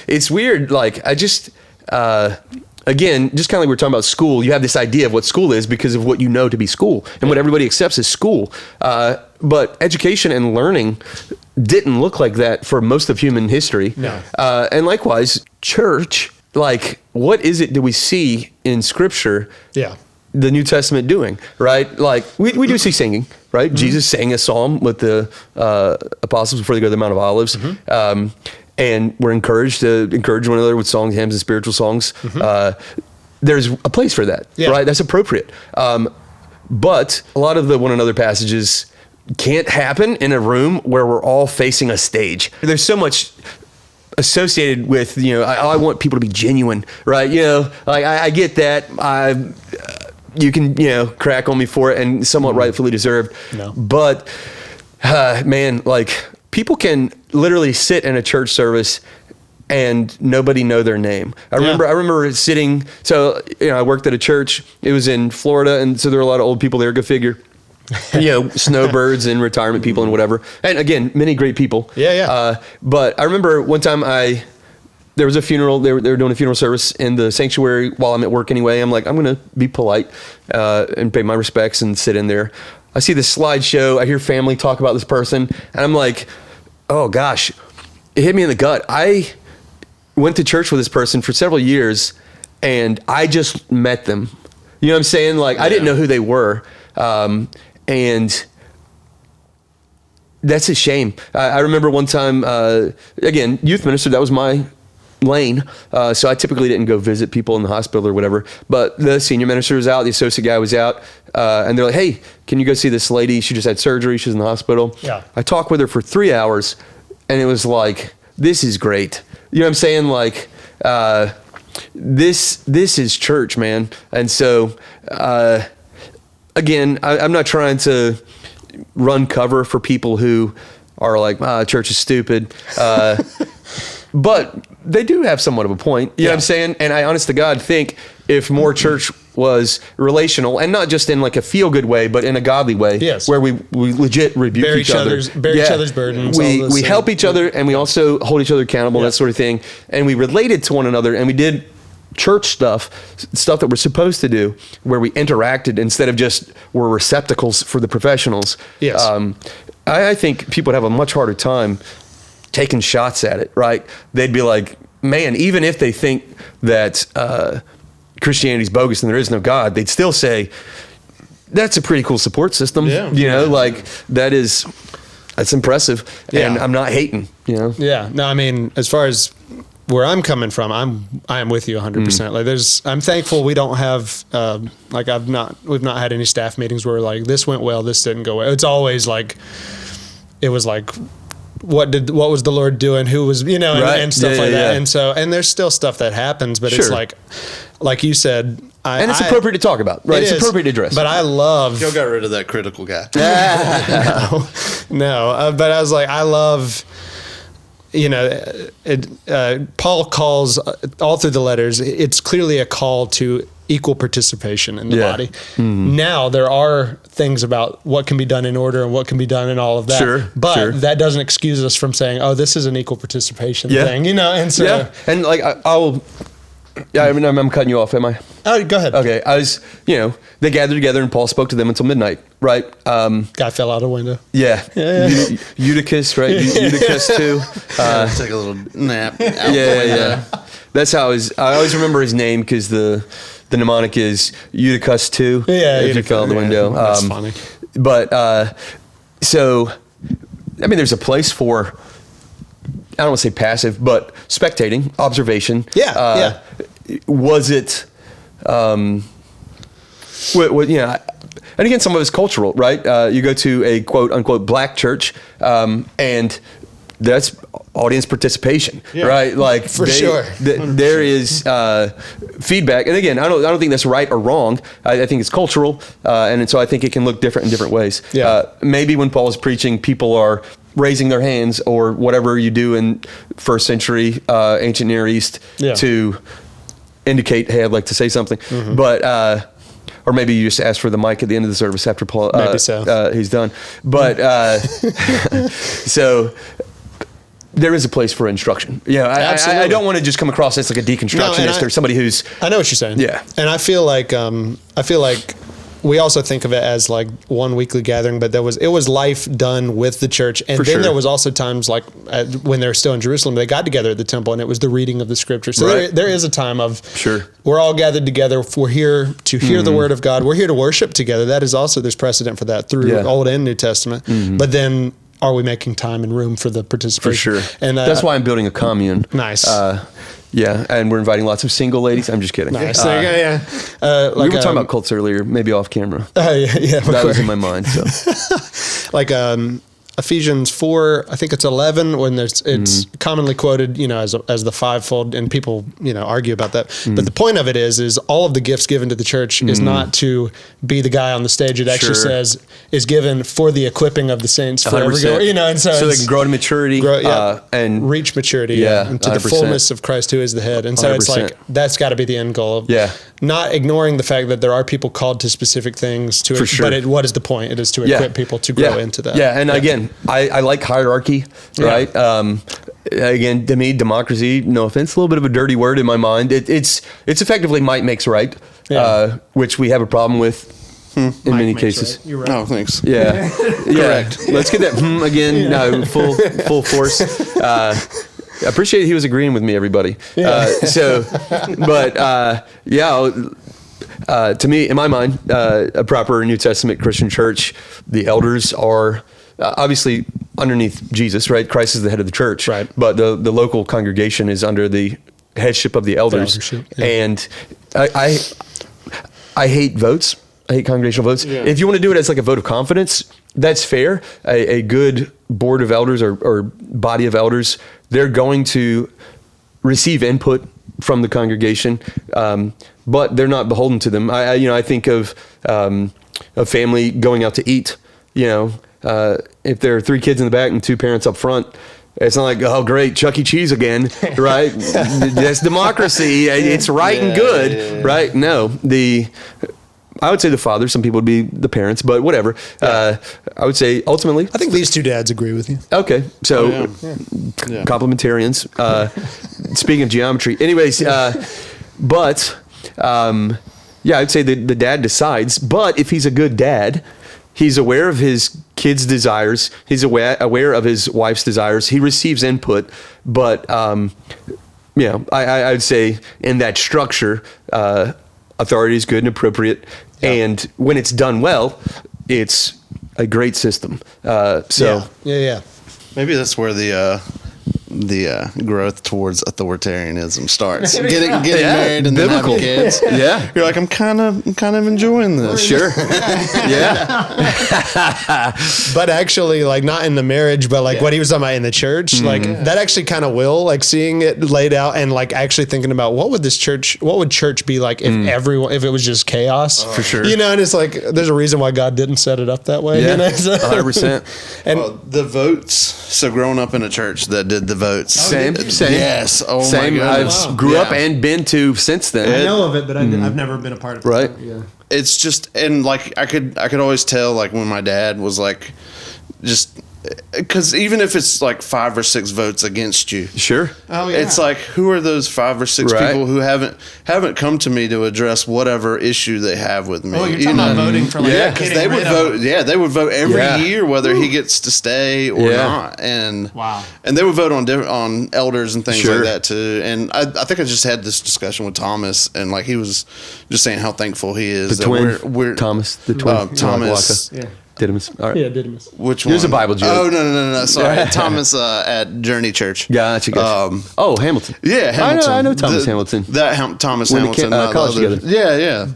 it's weird. Like, I just, again, just kind of like we were talking about school, you have this idea of what school is because of what you know to be school and what everybody accepts as school. But education and learning didn't look like that for most of human history. No. And likewise, church, like, what is it that we see in Scripture? Yeah. The New Testament doing, right? Like we do see singing, right? Mm-hmm. Jesus sang a psalm with the apostles before they go to the Mount of Olives. Mm-hmm. And we're encouraged to encourage one another with songs, hymns, and spiritual songs. Mm-hmm. There's a place for that, right? That's appropriate. But a lot of the one another passages can't happen in a room where we're all facing a stage. There's so much associated with, I want people to be genuine, right? Like I get that. You can, crack on me for it, and somewhat rightfully deserved. No. But, man, like, people can literally sit in a church service and nobody know their name. I remember sitting, so, I worked at a church. It was in Florida, and so there were a lot of old people there, go figure. Snowbirds and retirement people and whatever. And again, many great people. Yeah. But I remember one time I there was a funeral. They were doing a funeral service in the sanctuary while I'm at work anyway. I'm like, I'm going to be polite and pay my respects and sit in there. I see this slideshow. I hear family talk about this person, and I'm like, oh gosh, it hit me in the gut. I went to church with this person for several years, and I just met them. You know what I'm saying? Like, I didn't know who they were. And that's a shame. I remember one time, again, youth minister, that was my lane. So I typically didn't go visit people in the hospital or whatever, but the senior minister was out, the associate guy was out, and they're like, hey, can you go see this lady? She just had surgery. She's in the hospital. Yeah. I talked with her for 3 hours, and it was like, this is great. You know what I'm saying? Like, this is church, man. And so, again, I'm not trying to run cover for people who are like, church is stupid. But they do have somewhat of a point. You know what I'm saying? And I, honest to God, think if more church was relational, and not just in like a feel-good way, but in a godly way, where we legit rebuke each other. Bear each other's burdens. We help each other, and we also hold each other accountable, that sort of thing. And we related to one another, and we did church stuff that we're supposed to do, where we interacted instead of just were receptacles for the professionals. Yes. I think people would have a much harder time taking shots at it, right? They'd be like, man, even if they think that Christianity's bogus and there is no God, they'd still say, that's a pretty cool support system. Yeah. You know, like that's impressive. Yeah. And I'm not hating, you know? Yeah. No, I mean, as far as where I'm coming from, I am with you 100%. Like I'm thankful we don't have, like we've not had any staff meetings where like, this went well, this didn't go well. It's always like, it was like, what was the Lord doing? Who was, you know, and stuff like that. And so, and there's still stuff that happens, but it's like you said, and it's appropriate to talk about, right? It's appropriate to address. But I love. Y'all got rid of that critical guy. No. But I was like, I love. You know, Paul calls all through the letters. It's clearly a call to equal participation in the body. Mm-hmm. Now there are things about what can be done in order and what can be done in all of that. But that doesn't excuse us from saying, "Oh, this is an equal participation thing." You know, and so and like I'll. Yeah, I mean, I'm cutting you off, am I? Oh, go ahead. Okay, they gathered together and Paul spoke to them until midnight, right? Guy fell out a window. Yeah. Eutychus, right? Eutychus too. Take a little nap. Yeah. That's how I always remember his name because the mnemonic is Eutychus too. Yeah, if he fell out the window. That's funny. But so, I mean, there's a place for, I don't want to say passive, but spectating, observation. Yeah. Was it, and again, some of it's cultural, right? You go to a quote unquote black church, and that's audience participation, right? Like sure. There is feedback, and again, I don't think that's right or wrong. I think it's cultural, and so I think it can look different in different ways. Yeah. Maybe when Paul is preaching, people are raising their hands or whatever you do in first century ancient Near East to indicate, hey, I'd like to say something. Mm-hmm. But or maybe you just ask for the mic at the end of the service after Paul he's done. But so there is a place for instruction. I don't want to just come across as like a deconstructionist or somebody who's. I know what you're saying. Yeah, and I feel like we also think of it as like one weekly gathering, but it was life done with the church. And then there was also times like when they were still in Jerusalem, they got together at the temple and it was the reading of the scripture. So there is a time of, we're all gathered together. We're here to hear the word of God. We're here to worship together. That is also, there's precedent for that through Old and New Testament. Mm-hmm. But then are we making time and room for the participation? For sure. And that's why I'm building a commune. Nice. Yeah, and we're inviting lots of single ladies. I'm just kidding. Nice. We were talking about cults earlier, maybe off camera. That was in my mind. So, like Ephesians 4, I think it's 11, when it's commonly quoted, as the fivefold, and people, argue about that. But the point of it is all of the gifts given to the church is not to be the guy on the stage. It actually says is given for the equipping of the saints for every, and so they can grow to maturity, and reach maturity, and to 100%. The fullness of Christ, who is the head. And so 100%. It's like that's got to be the end goal of not ignoring the fact that there are people called to specific things to it, sure. but what is the point? It is to equip people to grow into that. Yeah, and again, I like hierarchy, right? Again, to me, democracy, no offense, a little bit of a dirty word in my mind. It's effectively might makes right, which we have a problem with in many cases. Right. You're right. Oh, thanks. Yeah, correct. Let's get that again. No, full force. I appreciate he was agreeing with me, everybody. To me, in my mind, a proper New Testament Christian church, the elders are obviously underneath Jesus, right? Christ is the head of the church, right? But the local congregation is under the headship of the elders. And I hate votes. I hate congregational votes. Yeah. If you want to do it as like a vote of confidence, that's fair. A good board of elders or body of elders, they're going to receive input from the congregation, but they're not beholden to them. I think of a family going out to eat. If there are 3 kids in the back and 2 parents up front, it's not like, oh, great, Chuck E. Cheese again, right? That's democracy. It's right and good, right? No, I would say the father. Some people would be the parents, but whatever. I would say ultimately, I think these 2 dads agree with you. Okay, so complementarians. Speaking of geometry, anyways, but I'd say the dad decides. But if he's a good dad, he's aware of his kids' desires. He's aware of his wife's desires. He receives input, but I'd say in that structure, authority is good and appropriate. Yeah. And when it's done well, it's a great system. Maybe that's where the growth towards authoritarianism starts. Getting married and then having kids. Yeah, you're like, I'm kind of enjoying this. Sure. But actually, like, not in the marriage, but like what he was talking about in the church, like that actually kind of will, like, seeing it laid out and like actually thinking about what would church be like if if it was just chaos. For sure. And it's like there's a reason why God didn't set it up that way. Yeah, 100%. And the votes. So growing up in a church that did the votes. Same. Yes. Oh, same. my goodness. I've grew up and been to since then. I know of it, but I've never been a part of it. Right. Yeah. It's just, and like I could always tell, like, when my dad was like, just because even if it's like 5 or 6 votes against you, sure. Oh yeah. It's like, who are those 5 or 6 people who haven't come to me to address whatever issue they have with me? Oh, you're talking about voting for, like, because they would vote. Yeah, they would vote every year whether he gets to stay or not, and and they would vote on elders and things like that too. And I think I just had this discussion with Thomas, and like he was just saying how thankful he is the twin. Thomas. Thomas. Yeah. Didymus. All right. Yeah, Didymus. Which one? Here's a Bible joke. Oh, no. Sorry. Thomas at Journey Church. Gotcha. Hamilton. Yeah, Hamilton. I know Thomas Hamilton. Thomas Hamilton. College together. Yeah.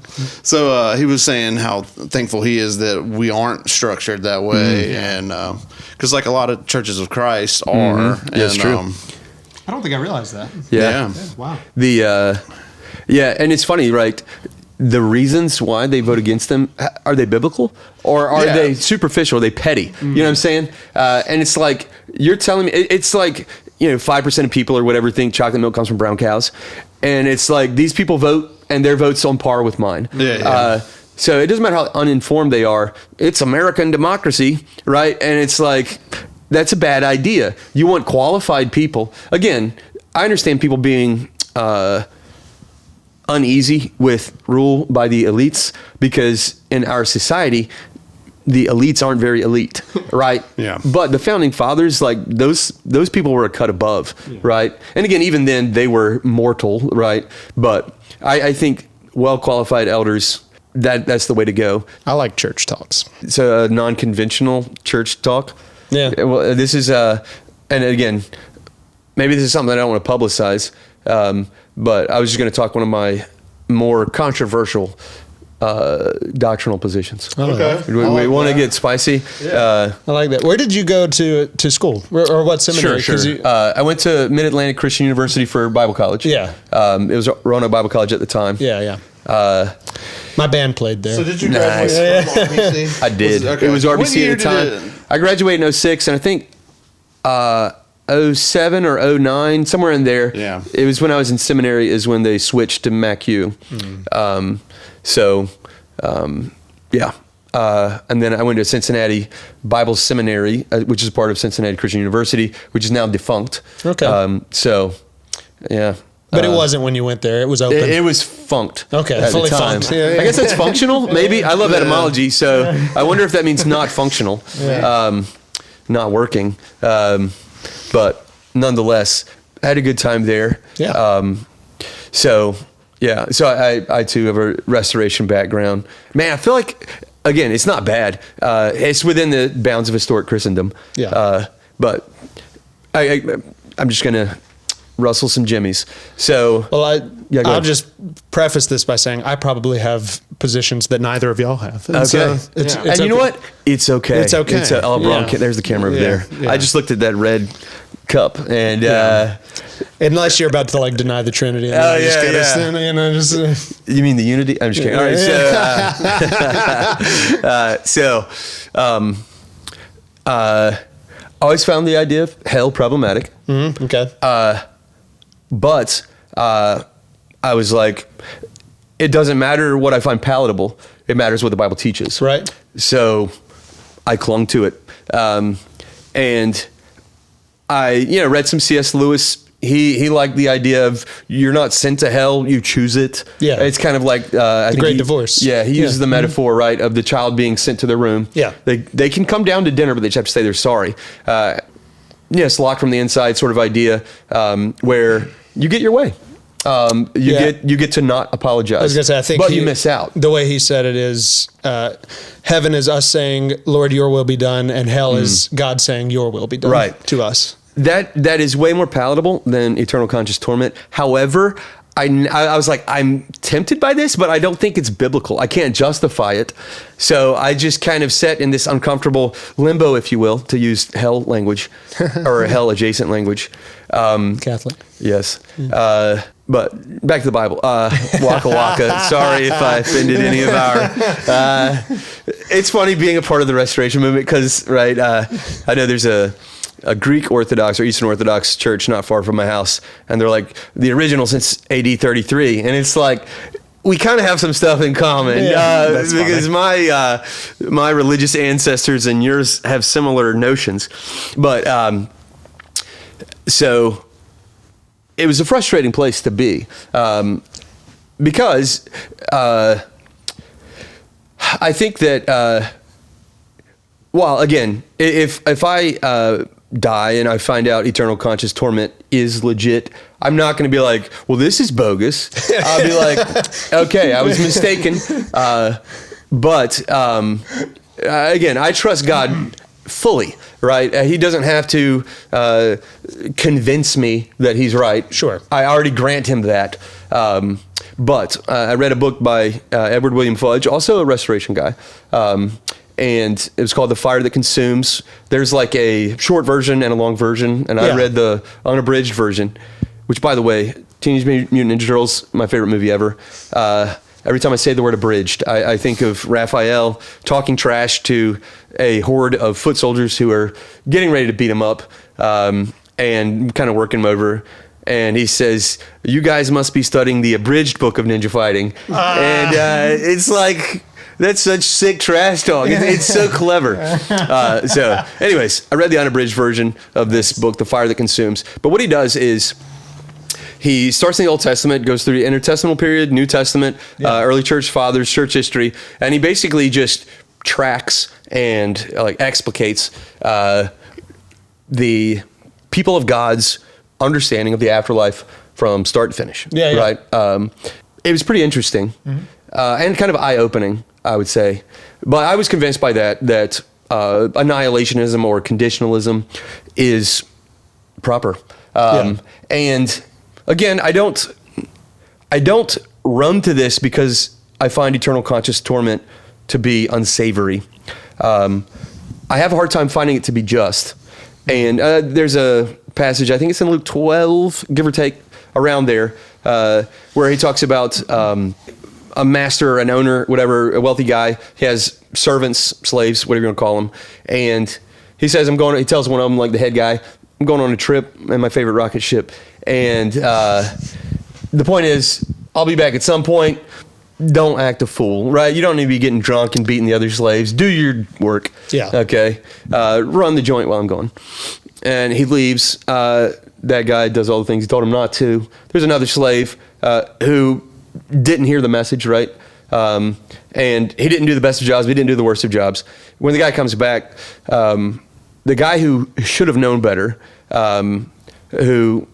So he was saying how thankful he is that we aren't structured that way. And because like a lot of churches of Christ are. That's true. I don't think I realized that. Yeah. Wow. And it's funny, right? The reasons why they vote against them, are they biblical or are they superficial? Are they petty? You know what I'm saying? And it's like, you're telling me, it's like, 5% of people or whatever think chocolate milk comes from brown cows. And it's like, these people vote and their vote's on par with mine. So it doesn't matter how uninformed they are. It's American democracy, right? And it's like, that's a bad idea. You want qualified people. Again, I understand people being uneasy with rule by the elites, because in our society, the elites aren't very elite, right? Yeah. But the founding fathers, like those people were a cut above, right? And again, even then they were mortal, right? But I think well-qualified elders, that's the way to go. I like church talks. It's a non-conventional church talk. Yeah. Well, this is, and again, maybe this is something that I don't want to publicize, but I was just going to talk one of my more controversial doctrinal positions. Okay. We want to get spicy. I like that. Where did you go to school, or what seminary? Sure. I went to Mid-Atlantic Christian University for Bible college. Yeah. It was Roanoke Bible College at the time. Yeah. My band played there. So did you graduate from RBC? I did. It was RBC at the time. I graduated in 2006, and I think 07 or 09, somewhere in there. Yeah. It was when I was in seminary is when they switched to MacU. Yeah. And then I went to Cincinnati Bible Seminary, which is part of Cincinnati Christian University, which is now defunct. Okay. Yeah. But it wasn't when you went there. It was open. It was funked. Okay, at fully the time. funked. Yeah, yeah. I guess that's functional, maybe. I love etymology, so I wonder if that means not functional, not working. But nonetheless, I had a good time there. Yeah. So I too have a restoration background. Man, I feel like, again, it's not bad. It's within the bounds of historic Christendom. Yeah. But I'm just gonna rustle some jimmies. So, Well, go I'll ahead. just preface this by saying I probably have positions that neither of y'all have. And Okay. so it's and you know what? It's okay. It's okay. Yeah. There's the camera over Yeah, there. yeah. I just looked at that red cup and Unless you're about to like deny the Trinity. And Oh, just yeah, get us yeah. in, you know, just, you mean the unity? I'm just kidding. All right. I always found the idea of hell problematic. okay. But I was like, it doesn't matter what I find palatable. It matters what the Bible teaches. Right. So I clung to it. And I, read some C.S. Lewis. He liked the idea of you're not sent to hell, you choose it. Yeah. It's kind of like the Great Divorce. Yeah, he uses Yeah. the metaphor, right, of the child being sent to their room. Yeah. They can come down to dinner, but they just have to say they're sorry. Yes, locked from the inside sort of idea where you get your way. You get to not apologize. I was gonna say, I think, but you miss out. The way he said it is, heaven is us saying, "Lord, Your will be done," and hell is God saying, "Your will be done." Right. To us. That is way more palatable than eternal conscious torment. However, I was like, I'm tempted by this, but I don't think it's biblical. I can't justify it. So I just kind of sat in this uncomfortable limbo, if you will, to use hell language or hell adjacent language. Catholic. Yes. But back to the Bible. Waka waka. Sorry if I offended any of our. It's funny being a part of the Restoration movement because, right, I know there's a Greek Orthodox or Eastern Orthodox church not far from my house, and they're like the original since AD 33, and it's like we kind of have some stuff in common because my religious ancestors and yours have similar notions, but so it was a frustrating place to be because I think that well, again, if I die and I find out eternal conscious torment is legit, I'm not going to be like, well, this is bogus. I'll be like, okay, I was mistaken. But again, I trust God fully, right? He doesn't have to convince me that he's right. Sure. I already grant him that. But I read a book by Edward William Fudge, also a restoration guy. And it was called The Fire That Consumes. There's like a short version and a long version, and I read the unabridged version, which, by the way, Teenage Mutant Ninja Turtles, my favorite movie ever. Every time I say the word abridged, I think of Raphael talking trash to a horde of foot soldiers who are getting ready to beat him up and kind of working him over. And he says, you guys must be studying the abridged book of ninja fighting. And it's like... That's such sick trash talk. It's so clever. So anyways, I read the unabridged version of this book, The Fire That Consumes. But what he does is he starts in the Old Testament, goes through the intertestamental period, New Testament, early church fathers, church history, and he basically just tracks and like explicates the people of God's understanding of the afterlife from start to finish. Right? It was pretty interesting and kind of eye-opening, I would say. But I was convinced by that annihilationism or conditionalism is proper. And again, I don't run to this because I find eternal conscious torment to be unsavory. I have a hard time finding it to be just. And there's a passage, I think it's in Luke 12, give or take, around there, where he talks about a master, an owner, whatever, a wealthy guy. He has servants, slaves, whatever you want to call them. And he says, he tells one of them, like the head guy, I'm going on a trip in my favorite rocket ship. And the point is, I'll be back at some point. Don't act a fool, right? You don't need to be getting drunk and beating the other slaves. Do your work. Yeah. Okay. Run the joint while I'm gone. And he leaves. That guy does all the things he told him not to. There's another slave who didn't hear the message, right? And he didn't do the best of jobs, but he didn't do the worst of jobs. When the guy comes back, the guy who should have known better, who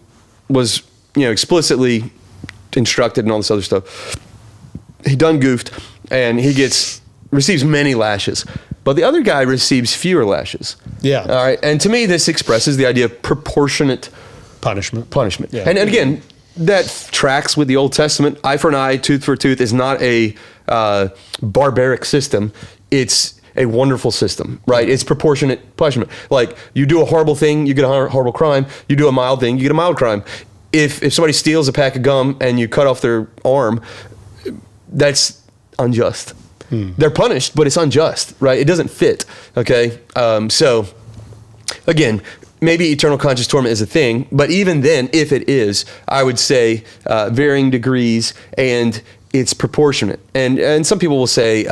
was, explicitly instructed and all this other stuff, he done goofed, and he receives many lashes. But the other guy receives fewer lashes. Yeah. All right. And to me, this expresses the idea of proportionate punishment. Yeah. And again, that tracks with the Old Testament. Eye for an eye, tooth for a tooth is not a barbaric system. It's a wonderful system, right? It's proportionate punishment. Like, you do a horrible thing, you get a horrible crime. You do a mild thing, you get a mild crime. If somebody steals a pack of gum and you cut off their arm, that's unjust. They're punished, but it's unjust, right? It doesn't fit, okay? So, again, maybe eternal conscious torment is a thing, but even then, if it is, I would say varying degrees, and it's proportionate. And some people will say,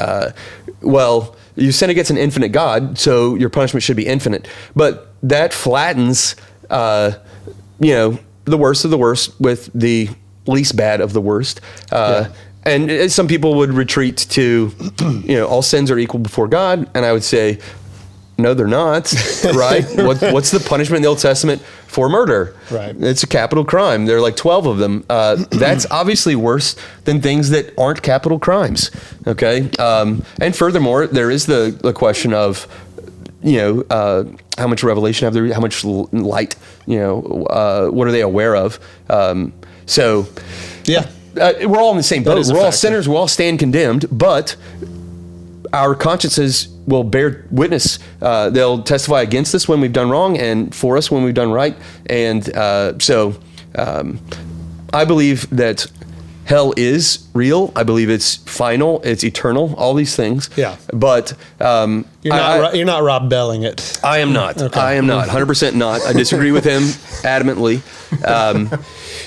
well, you sin against an infinite God, so your punishment should be infinite. But that flattens, the worst of the worst with the least bad of the worst. And some people would retreat to, all sins are equal before God. And I would say, no, they're not, right? What's the punishment in the Old Testament for murder? Right. It's a capital crime. There are like 12 of them. That's obviously worse than things that aren't capital crimes, okay? And furthermore, there is the question of, how much revelation have they, how much light, what are they aware of? Yeah. We're all in the same boat. We're all factor. sinners. We all stand condemned, but our consciences will bear witness. They'll testify against us when we've done wrong and for us when we've done right. And so I believe that hell is real. I believe it's final. It's eternal. All these things. Yeah. But you're not Rob Belling it. I am not. Okay. I am not. 100% not. I disagree with him adamantly.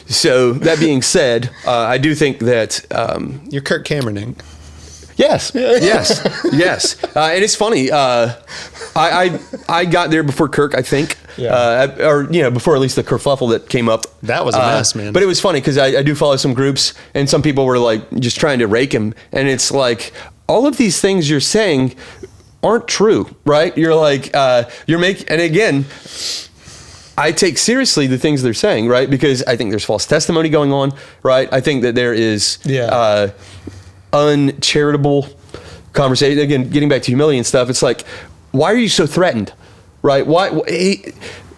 So that being said, I do think that You're Kirk Cameroning. yes. And it's funny. I got there before Kirk, I think, before at least the kerfuffle that came up. That was a mess, man. But it was funny because I do follow some groups, and some people were like just trying to rake him, and it's like all of these things you're saying aren't true, right? You're like and again, I take seriously the things they're saying, right? Because I think there's false testimony going on, right? I think that there is uncharitable conversation. Again, getting back to humility and stuff, it's like, why are you so threatened, right? Even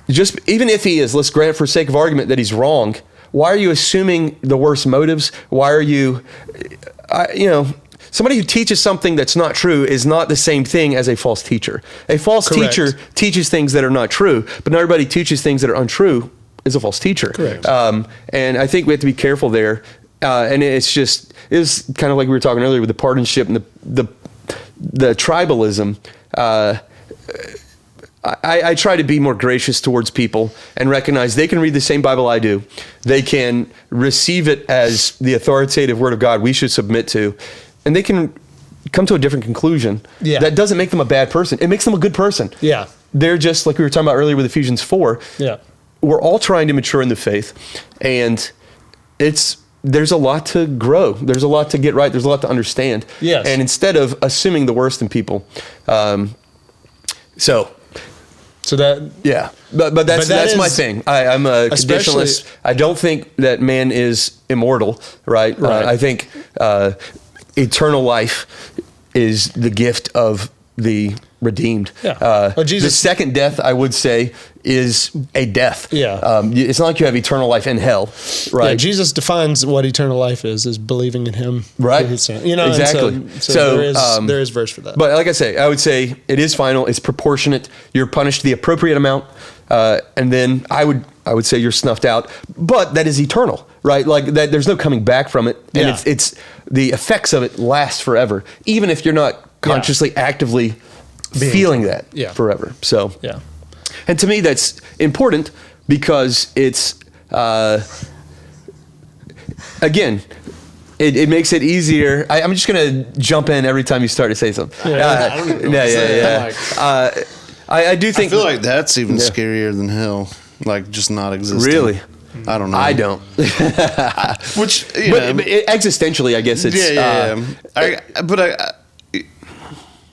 if he is, let's grant for sake of argument that he's wrong, why are you assuming the worst motives? Why are you, somebody who teaches something that's not true is not the same thing as a false teacher. A false Correct. teacher teaches things that are not true, but not everybody teaches things that are untrue is a false teacher. Correct. And I think we have to be careful there. And it's kind of like we were talking earlier with the partisanship and the tribalism. I try to be more gracious towards people and recognize they can read the same Bible I do. They can receive it as the authoritative word of God we should submit to. And they can come to a different conclusion. Yeah. That doesn't make them a bad person. It makes them a good person. Yeah. They're just like we were talking about earlier with Ephesians 4. Yeah. We're all trying to mature in the faith. And there's a lot to grow. There's a lot to get right. There's a lot to understand. Yes. And instead of assuming the worst in people. So that, yeah, but that's my thing. I'm a conditionalist. I don't think that man is immortal, right? I think eternal life is the gift of the redeemed. Yeah. The second death, I would say, is a death. Yeah. It's not like you have eternal life in hell, right? Yeah, Jesus defines what eternal life is believing in him. Right. Exactly. So there is verse for that. But like I say, I would say it is final. It's proportionate. You're punished the appropriate amount. And then I would say you're snuffed out, but that is eternal, right? Like that, there's no coming back from it. And it's the effects of it last forever, even if you're not consciously, actively feeling that forever. So, yeah. And to me, that's important because it's, again, it makes it easier. I'm just going to jump in every time you start to say something. I don't even know what to say. I do think. I feel like that's even scarier than hell. Like just not existing. Really? I don't know. I don't. Which, existentially, I guess it's.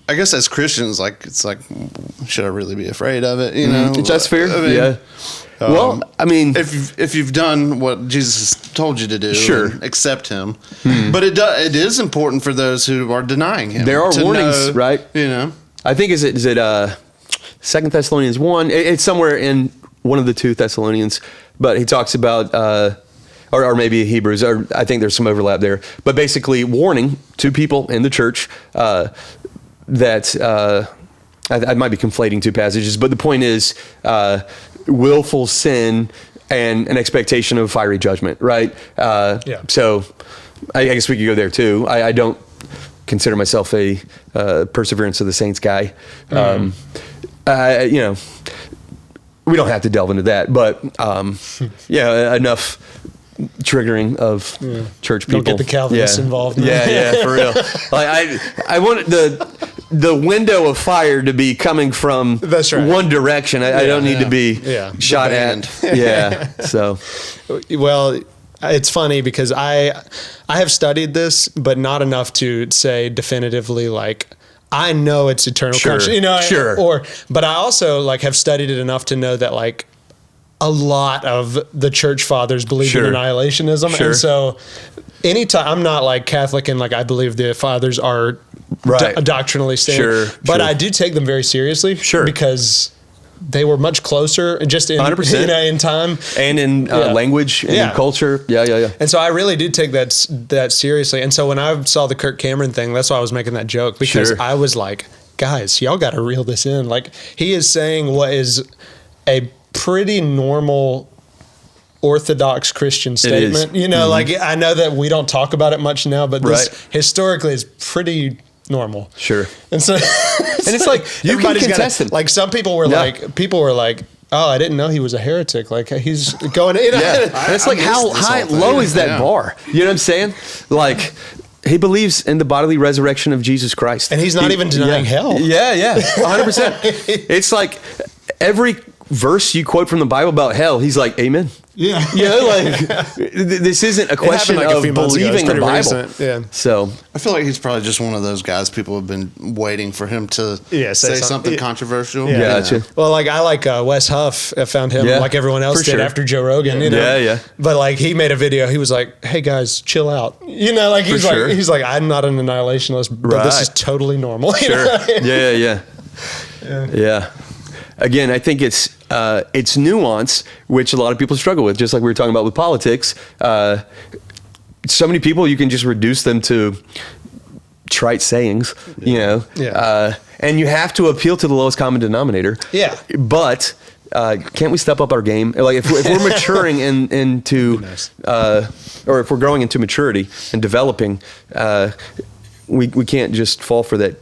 I guess as Christians, like it's like, should I really be afraid of it? You know, that's fair. I mean, yeah. Well, I mean, if you've done what Jesus has told you to do, sure, accept Him. But it is important for those who are denying Him. There are warnings, right? You know, I think is it 2 Thessalonians 1? It's somewhere in one of the 2 Thessalonians, but he talks about, or maybe Hebrews, or I think there's some overlap there. But basically, warning to people in the church that I might be conflating 2 passages, but the point is. Willful sin and an expectation of fiery judgment, right? So I guess we could go there too. I don't consider myself a perseverance of the saints guy. You know, we don't have to delve into that, but enough triggering of church people. Don't get the Calvinists involved. Yeah, for real. Like I want the window of fire to be coming from one direction. I don't need to be shot at. Yeah. So, well, it's funny because I have studied this, but not enough to say definitively like I know it's eternal conscience. You know, but I also like have studied it enough to know that like a lot of the church fathers believe in annihilationism, and so anytime I'm not like Catholic and like I believe the fathers are doctrinally stable, but I do take them very seriously, because they were much closer and just in 100%. In time and in language and in culture. Yeah. And so I really do take that seriously. And so when I saw the Kirk Cameron thing, that's why I was making that joke, because I was like, guys, y'all got to reel this in. Like he is saying what is a pretty normal Orthodox Christian statement. You know, like I know that we don't talk about it much now, but this historically is pretty normal. And so, and it's like you can contest him. Like some people were like, oh, I didn't know he was a heretic. Like he's going, you know, and it's like how low is that bar? You know what I'm saying? Like he believes in the bodily resurrection of Jesus Christ, and he's not even denying hell. Yeah, 100%. It's like every verse you quote from the Bible about hell, he's like, amen. Yeah. You know, like this isn't a question of believing the Bible. So I feel like he's probably just one of those guys people have been waiting for him to say something controversial. Gotcha. Well, like I like Wes Huff. I found him like everyone else did after Joe Rogan. You know? Yeah. But like he made a video. He was like, "Hey guys, chill out." You know, like he's like, "I'm not an annihilationist, but this is totally normal." You know? Yeah. Again, I think it's nuance, which a lot of people struggle with, just like we were talking about with politics. So many people, you can just reduce them to trite sayings, you know, and you have to appeal to the lowest common denominator. Yeah. But can't we step up our game? Like if we're maturing into, or if we're growing into maturity and developing, we can't just fall for that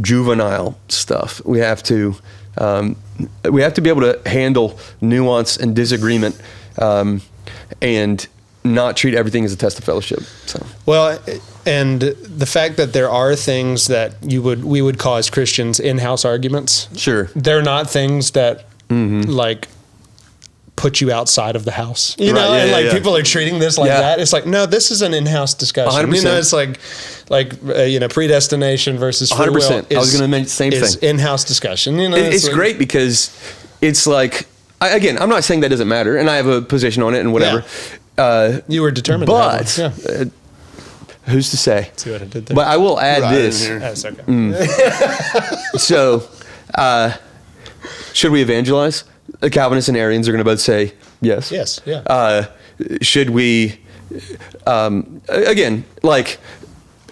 juvenile stuff. We have to be able to handle nuance and disagreement, and not treat everything as a test of fellowship. So. Well, and the fact that there are things that we would call as Christians in-house arguments. They're not things that like put you outside of the house, you know, and people are treating this like that. It's like, no, this is an in-house discussion. 100%. You know, it's like predestination versus free 100%. Will. I was going to mention the same thing. In-house discussion. You know, it's like, great because it's like, again, I'm not saying that doesn't matter, and I have a position on it and whatever. You were determined. But who's to say? See what I did there? But I will add this. That's okay. So, should we evangelize? The Calvinists and Arians are going to both say yes. Yes. Yeah. Should we, again, like,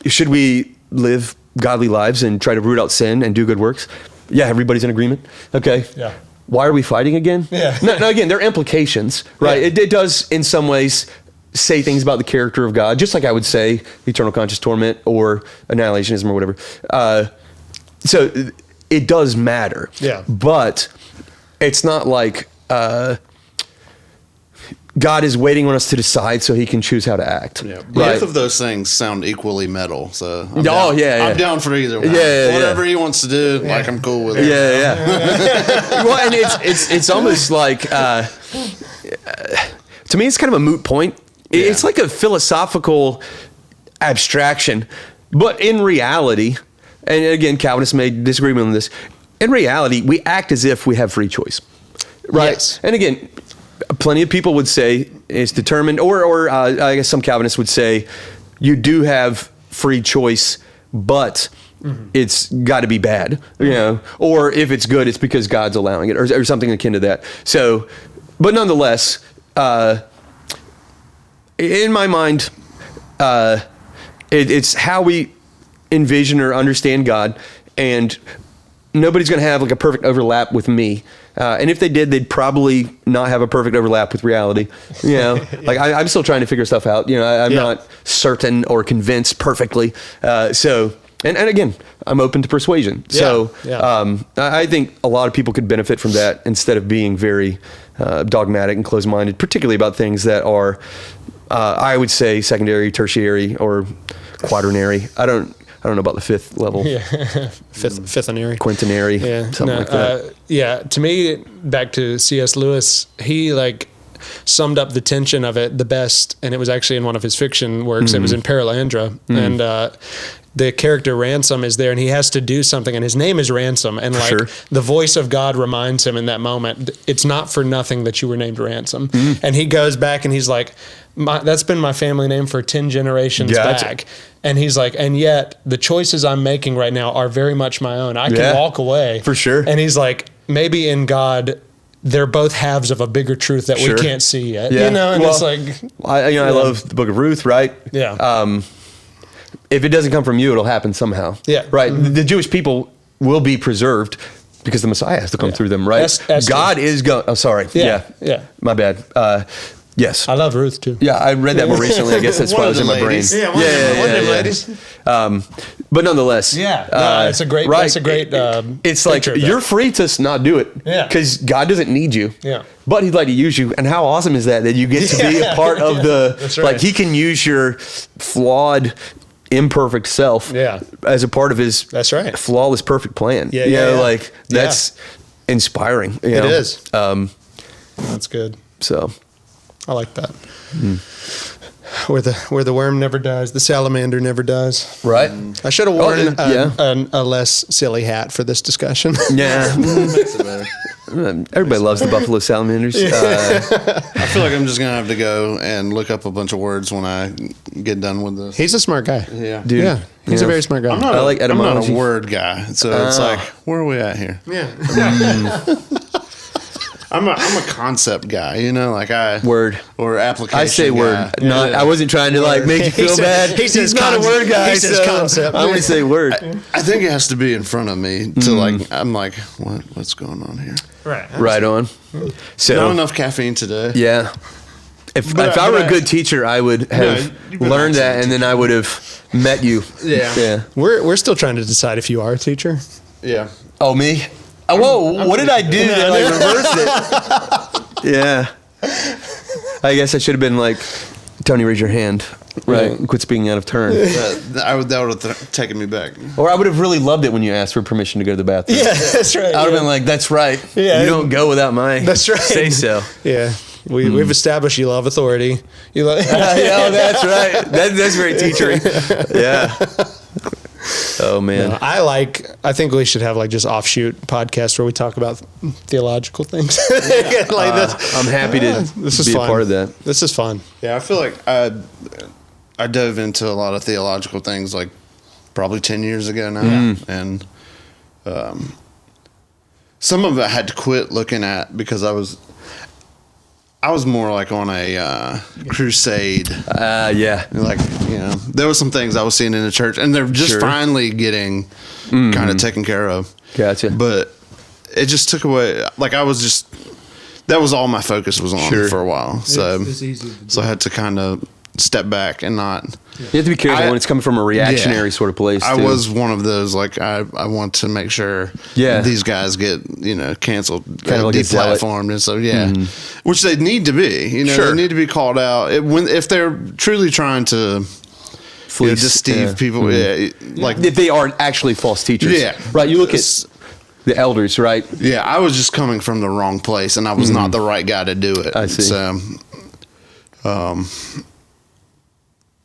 should we live godly lives and try to root out sin and do good works? Yeah, everybody's in agreement. Okay. Yeah. Why are we fighting again? Yeah. No, again, there are implications, right? Yeah. It does, in some ways, say things about the character of God, just like I would say eternal conscious torment or annihilationism or whatever. So it does matter. Yeah. But it's not like God is waiting on us to decide so he can choose how to act. Yeah. Both of those things sound equally metal. So I'm I'm down for either one. Whatever he wants to do, like I'm cool with it. Yeah. Well, and it's almost like to me it's kind of a moot point. It's like a philosophical abstraction, but in reality, and again, Calvinists may disagree with me on this. In reality, we act as if we have free choice, right? Yes. And again, plenty of people would say it's determined, or I guess some Calvinists would say you do have free choice, but it's got to be bad, or if it's good, it's because God's allowing it, or something akin to that. So, but nonetheless, in my mind, it's how we envision or understand God, and nobody's going to have like a perfect overlap with me. And if they did, they'd probably not have a perfect overlap with reality. Like I'm still trying to figure stuff out. I'm not certain or convinced perfectly. And again, I'm open to persuasion. So I think a lot of people could benefit from that instead of being very dogmatic and closed-minded, particularly about things that are, I would say, secondary, tertiary, or quaternary. I don't know about the fifth level. Yeah, fifthonary. Quintonary, something like that. To me, back to C.S. Lewis, he summed up the tension of it the best, and it was actually in one of his fiction works. It was in Paralandra, and the character Ransom is there, and he has to do something, and his name is Ransom, and the voice of God reminds him in that moment, it's not for nothing that you were named Ransom. And he goes back and he's like, that's been my family name for 10 generations back. And he's like, and yet the choices I'm making right now are very much my own. I can walk away. For sure. And he's like, maybe in God, they're both halves of a bigger truth that we can't see yet. Yeah. And it's like... I love the book of Ruth, right? Yeah. If it doesn't come from you, it'll happen somehow. Yeah. Right? The Jewish people will be preserved because the Messiah has to come through them, right? God is going... Oh, sorry. Yeah. My bad. Yes. I love Ruth too. Yeah, I read that more recently. I guess that's why it was in my brain. Yeah, one of them ladies. But nonetheless, it's a great. Right, that's a great. It's like you're free to not do it, because God doesn't need you. Yeah, but He'd like to use you, and how awesome is that you get to be a part of the. That's right. Like He can use your flawed, imperfect self, as a part of His. That's right. Flawless, perfect plan. Like that's inspiring. It is. That's good. So. I like that. Where the worm never dies, the salamander never dies. Right. I should have worn a less silly hat for this discussion. Yeah. Makes it better. Everybody loves the buffalo salamanders. I feel like I'm just gonna have to go and look up a bunch of words when I get done with this. He's a smart guy. Yeah, dude. Yeah, he's a very smart guy. I'm not a word guy, so it's like, where are we at here? Yeah. I'm a concept guy, like word or application. I say word. Guy. I wasn't trying to make you feel bad. He's not a word guy. He says concept. I only say word. I think it has to be in front of me to I'm like, what's going on here? Right on. So not enough caffeine today. Yeah. If I were a good teacher, I would have learned that, and then I would have met you. Yeah. We're still trying to decide if you are a teacher. Yeah. Oh, me? Whoa, what did I do to reverse it? Yeah. I guess I should have been like, Tony, raise your hand. Right. Quit speaking out of turn. That would have taken me back. Or I would have really loved it when you asked for permission to go to the bathroom. Yeah, that's right. I would have been like, that's right. Yeah, you don't go without my say so. Yeah. We've established you love authority. That's right. That's very teachery. Yeah. Oh man, I think we should have just offshoot podcasts where we talk about theological things. I'm happy to be a part of that. This is fun. Yeah, I feel like I dove into a lot of theological things probably 10 years ago now, and some of it I had to quit looking at because I was more on a crusade. There were some things I was seeing in the church, and they're just finally getting kind of taken care of. Gotcha. But it just took away. That was all my focus was on for a while. So I had to kind of step back and not. You have to be careful when it's coming from a reactionary sort of place. I was one of those, like, I want to make sure these guys get, canceled, kind of like deplatformed. And so, which they need to be, they need to be called out if they're truly trying to deceive people. Like if they are actually false teachers. Yeah. Right. You look at the elders, right? Yeah. I was just coming from the wrong place and I was not the right guy to do it. I see. So,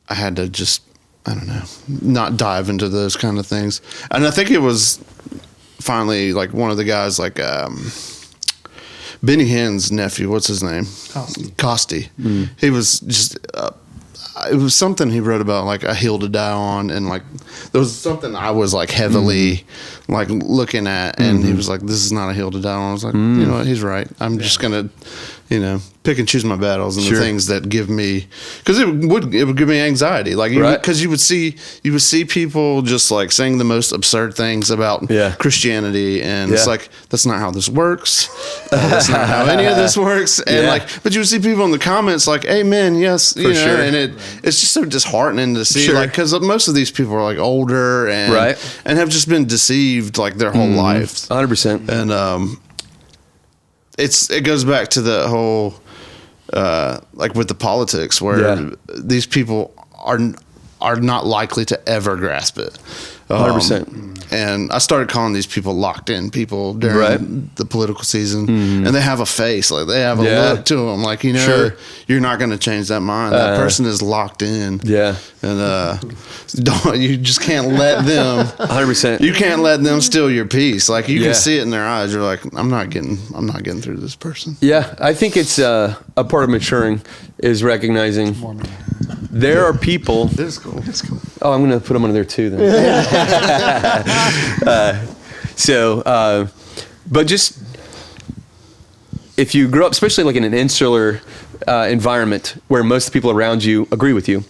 I had to just, I don't know, not dive into those kind of things. And I think it was finally like one of the guys, like Benny Hinn's nephew, what's his name? Costi. He was just, it was something he wrote about, like a hill to die on. And like, there was something I was like heavily like looking at, and he was like, this is not a hill to die on. I was like, you know what? He's right. I'm just going to, pick and choose my battles and the things that give me, because it would give me anxiety, like because you would see people just like saying the most absurd things about Christianity, and it's like, that's not how this works. That's not how any of this works. And but you would see people in the comments like, amen, yes, and it's just so disheartening to see, like, because most of these people are like older and have just been deceived like their whole life, 100%. And it goes back to the whole like with the politics where these people are not likely to ever grasp it. 100%. And I started calling these people locked in people during the political season, and they have a face, like they have a look to them, like, you're not going to change that mind. That person is locked in. Yeah. And you just can't let them 100%. You can't let them steal your peace. Like you can see it in their eyes. You're like, I'm not getting through this person. Yeah. I think it's a part of maturing is recognizing there are people. This is cool. That's cool. Oh, I'm going to put them under there too then. But just if you grew up, especially like in an insular environment where most of the people around you agree with you,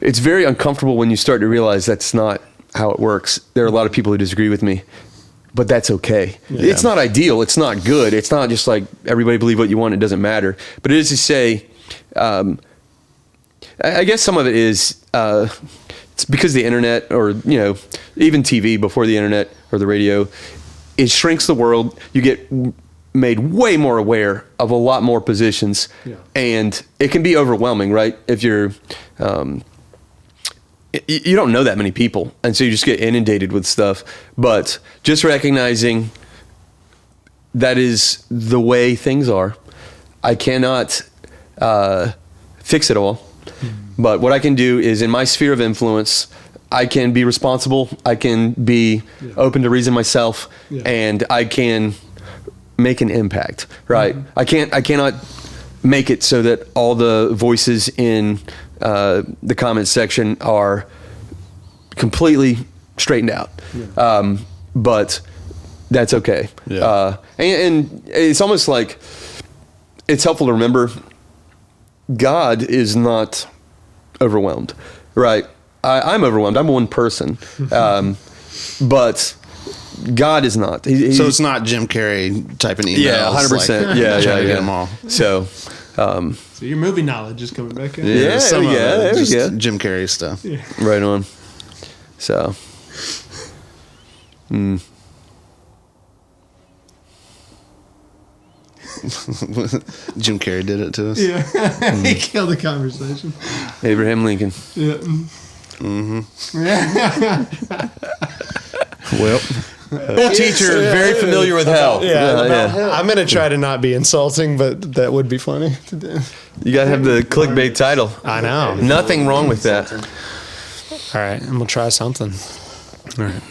it's very uncomfortable when you start to realize that's not how it works. There are a lot of people who disagree with me, but that's okay. Yeah. It's not ideal. It's not good. It's not just like everybody believe what you want. It doesn't matter. But it is to say, I guess some of it is it's because the internet, or even TV before the internet or the radio, it shrinks the world. You get made way more aware of a lot more positions, and it can be overwhelming, right? If you're you don't know that many people, and so you just get inundated with stuff. But just recognizing that is the way things are. I cannot fix it all. But what I can do is, in my sphere of influence, I can be responsible. I can be open to reason myself, and I can make an impact. Right? I cannot make it so that all the voices in the comments section are completely straightened out. But that's okay. And it's almost like it's helpful to remember God is not overwhelmed, right? I'm overwhelmed. I'm one person, but God is not. So it's not Jim Carrey typing emails. Yeah, 100%. Like, yeah. Get them all. So your movie knowledge is coming back in. Yeah, some of it, there just we go. Jim Carrey stuff. Yeah. Right on. So. Jim Carrey did it to us. Yeah, he killed the conversation. Abraham Lincoln. Yeah. Well, teacher, very familiar with hell. Yeah. I'm gonna try to not be insulting, but that would be funny to do. You gotta have the clickbait title. I know. Nothing wrong with that. All right, and we'll try something. All right.